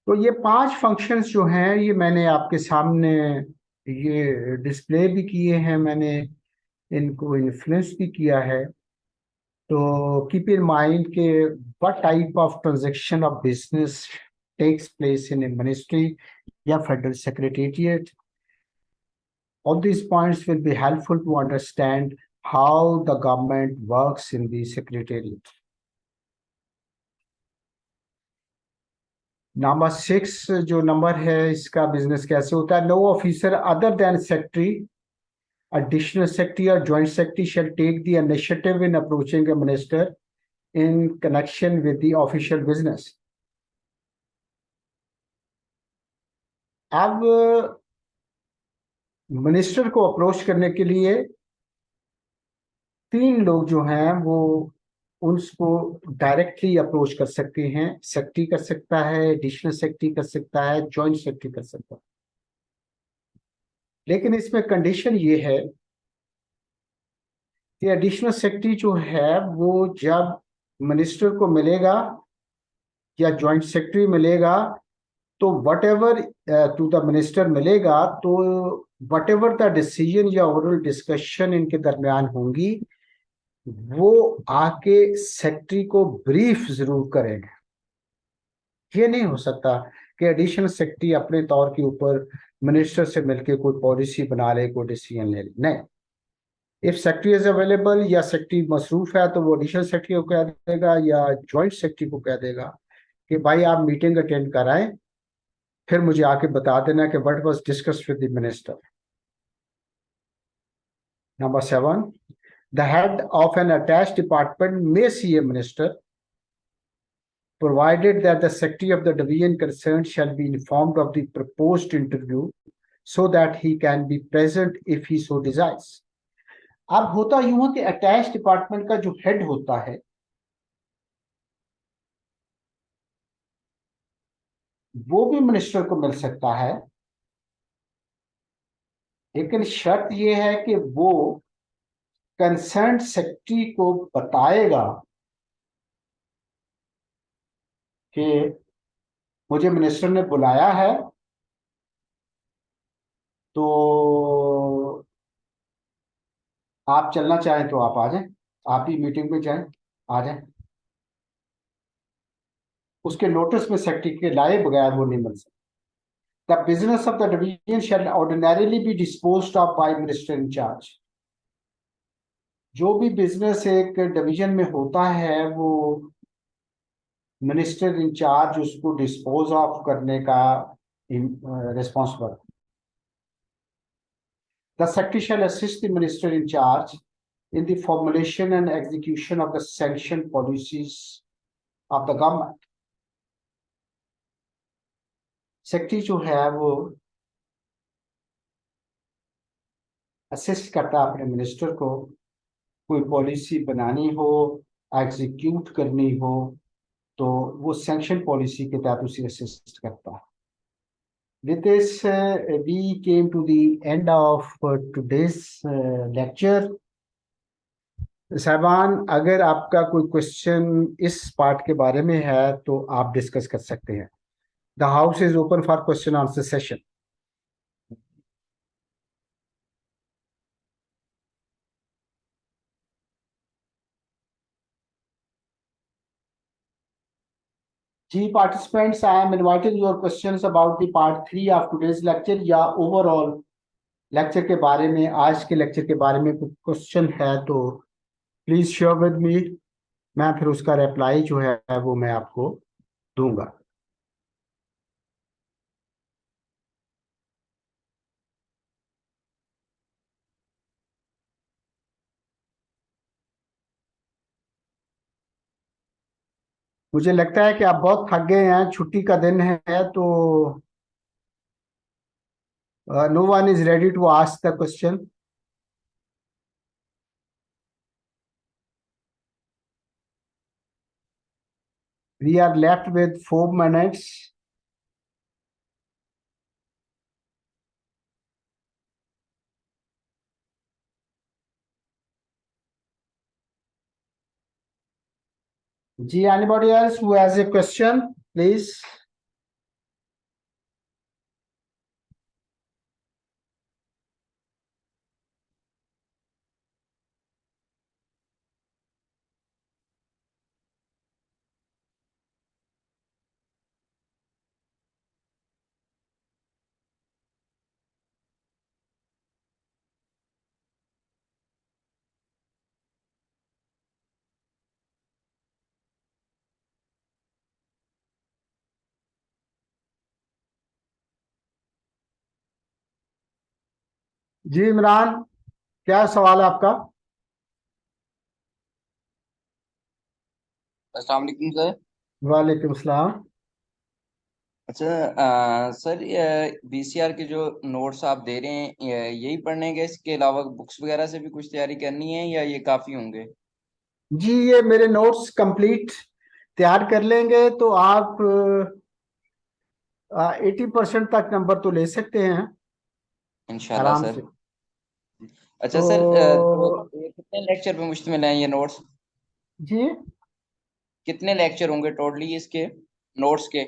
तो ये 5 फंक्शंस जो हैं ये मैंने आपके सामने ये डिस्प्ले भी किए हैं, मैंने इनको इन्फ्लुएंस भी किया है। तो कीप इन माइंड के what type of transaction of business takes place in a ministry या federal secretariat. All these points will be helpful to understand how the government works in the secretariat. Number 6 जो नंबर है इसका बिजनेस कैसे होता है। No officer other than secretary, additional secretary or joint secretary shall take the initiative in approaching a minister in connection with the official business. अब मिनिस्टर को अप्रोच करने के लिए 3 लोग जो हैं वो उसको डायरेक्टली अप्रोच कर सकते हैं। सेक्रेटरी कर सकता है, एडिशनल सेक्रेटरी कर सकता है, जॉइंट सेक्रेटरी कर सकता है। लेकिन इसमें कंडीशन ये है कि एडिशनल सेक्रेटरी जो है वो जब मिनिस्टर को मिलेगा या जॉइंट सेक्रेटरी मिलेगा तो whatever to the minister मिलेगा तो वट एवर द डिसीजन या ओरल डिस्कशन इनके दरमियान होंगी वो आके सेक्रेटरी को ब्रीफ जरूर करेंगे। ये नहीं हो सकता कि एडिशनल सेक्रेटरी अपने तौर के ऊपर मिनिस्टर से मिलकर कोई पॉलिसी बना ले, कोई डिसीजन ले ले। नहीं, इफ सेक्रेटरी इज अवेलेबल या सेक्रेटरी मसरूफ है तो वो एडिशनल सेक्रेटरी को कह देगा या जॉइंट सेक्रेटरी को कह देगा कि भाई आप मीटिंग अटेंड कराएं, फिर मुझे आके बता देना कि what was discussed with the minister. Number 7, the head of an attached department may see a minister provided that the secretary of the division concerned shall be informed of the proposed interview so that he can be present if he so desires. अब होता यूं है कि अटैच डिपार्टमेंट का जो हेड होता है वो भी मिनिस्टर को मिल सकता है, लेकिन शर्त यह है कि वो कंसर्न सेक्रेटरी को बताएगा कि मुझे मिनिस्टर ने बुलाया है, तो आप चलना चाहें तो आप आ जाएं, आप ही मीटिंग में जाएं, आ जाएं। उसके नोटिस में सेक्रेटरी के लाए बगैर वो नहीं मिल सकता। The business of the division shall ordinarily be disposed of by minister in charge. जो भी बिजनेस एक डिवीजन में होता है वो मिनिस्टर इंचार्ज उसको डिस्पोज ऑफ करने का responsible. The secretary shall assist the minister in charge in the formulation and execution of the sanction policies of the government. Secretary जो है वो असिस्ट करता है अपने मिनिस्टर को, कोई पॉलिसी बनानी हो, एग्जीक्यूट करनी हो, तो वो सैंक्शन पॉलिसी के तहत उसे असिस्ट करता है। With this, we came to the end of today's lecture. साहबान, अगर आपका कोई क्वेश्चन इस पार्ट के बारे में है तो आप डिस्कस कर सकते हैं। The house is open for question answer session. जी participants, I am inviting your questions about the part 3 of today's lecture या ओवरऑल लेक्चर के बारे में, आज के लेक्चर के बारे में कोई क्वेश्चन है तो प्लीज शेयर विद मी। मैं फिर उसका रिप्लाई जो है वो मैं आपको दूंगा। मुझे लगता है कि आप बहुत थक गए हैं, छुट्टी का दिन है, तो no one is ready to ask the question. We are left with 4 minutes। जी, anybody else who has a question, please? जी इमरान, क्या सवाल है आपका? अस्सलाम वालेकुम सर। वालेकुम सलाम। अच्छा, सर बीसीआर के जो नोट्स आप दे रहे हैं यही पढ़ने हैं, इसके अलावा बुक्स वगैरह से भी कुछ तैयारी करनी है या ये काफ़ी होंगे? जी, ये मेरे नोट्स कंप्लीट तैयार कर लेंगे तो आप 80% तक नंबर तो ले सकते हैं इंशाल्लाह आराम सर। से। अच्छा तो सर, तो ये कितने लेक्चर पे मुश्तमिल हैं ये नोट्स? जी, कितने लेक्चर होंगे टोटली इसके नोट्स के?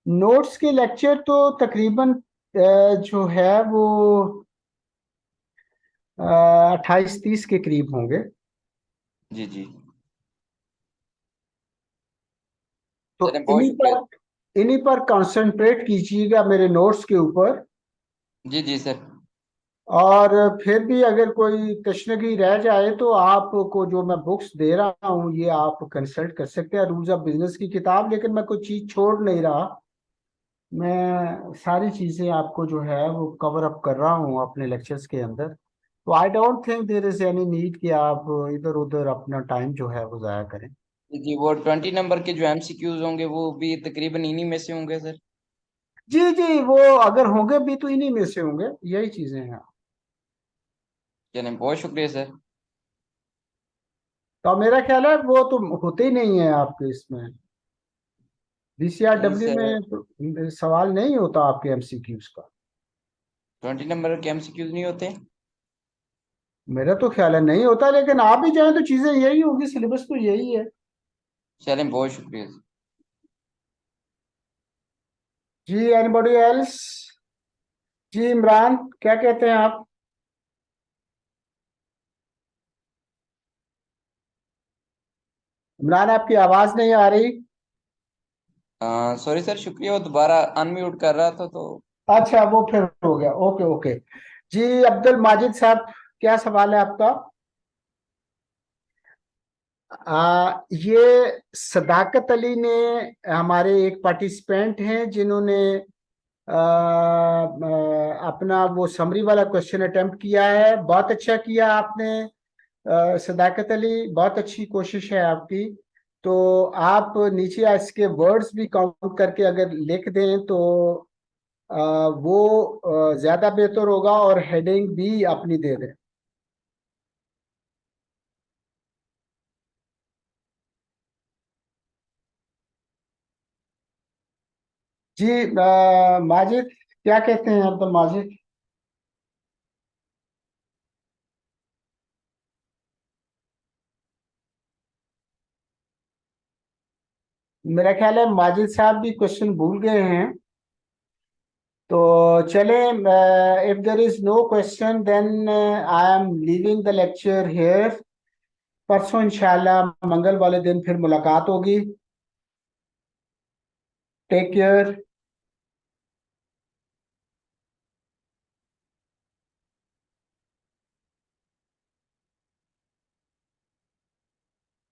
नोट्स के लेक्चर तो तकरीबन जो है वो 28-30 के करीब होंगे। जी जी। तो चलें, बहुत शुक्रिया। इन्हीं पर कंसंट्रेट कीजिएगा मेरे नोट्स के ऊपर। जी जी सर। और फिर भी अगर कोई तशनगी रह जाए तो आपको जो मैं बुक्स दे रहा हूँ ये आप कंसल्ट कर सकते हैं, रूल्स ऑफ बिजनेस की किताब। लेकिन मैं कोई चीज छोड़ नहीं रहा, मैं सारी चीजें आपको जो है वो कवर अप कर रहा हूँ अपने लेक्चर्स के अंदर। तो I don't think there is any need कि आप इधर उधर अपना टाइम जो है वो जाया करें। जी जी, वो 20 नंबर के जो एमसीक्यूज होंगे वो भी तकरीबन इन्हीं में से होंगे सर? जी जी, वो अगर होंगे भी तो इन्हीं में से होंगे, यही चीजें हैं। चलें, बहुत शुक्रिया सर। तो मेरा ख्याल है वो तो होते ही नहीं है आपके इसमें, नहीं बीसीआरडब्ल्यू सर, में तो सवाल नहीं होता आपके एमसीक्यूज का। 20 नंबर के एमसीक्यूज नहीं होते? मेरा तो ख्याल है नहीं होता, लेकिन आप भी जाए तो चीजें यही होगी, सिलेबस तो यही है। चलें, बहुत शुक्रिया सर। जी एनीबॉडी एल्स? जी इमरान, क्या कहते हैं आप? इमरान, आपकी आवाज नहीं आ रही। सॉरी सर, शुक्रिया, वो दोबारा अनम्यूट कर रहा था तो। अच्छा, वो फिर हो गया। Okay okay. जी अब्दुल माजिद साहब, क्या सवाल है आपका? ये सदाकत अली ने, हमारे एक पार्टिसिपेंट हैं जिन्होंने अपना वो समरी वाला क्वेश्चन अटेम्प्ट किया है। बहुत अच्छा किया आपने। सदाकत अली, बहुत अच्छी कोशिश है आपकी। तो आप नीचे इसके वर्ड्स भी काउंट करके अगर लिख दें तो वो ज्यादा बेहतर होगा, और हेडिंग भी अपनी दे दें। जी माजिद, क्या कहते हैं अब्दुल माजिद? मेरा ख्याल है माजिद साहब भी क्वेश्चन भूल गए हैं। तो चले, if there is no question then I am leaving the lecture here. परसों इंशाल्लाह मंगल वाले दिन फिर मुलाकात होगी। Take care.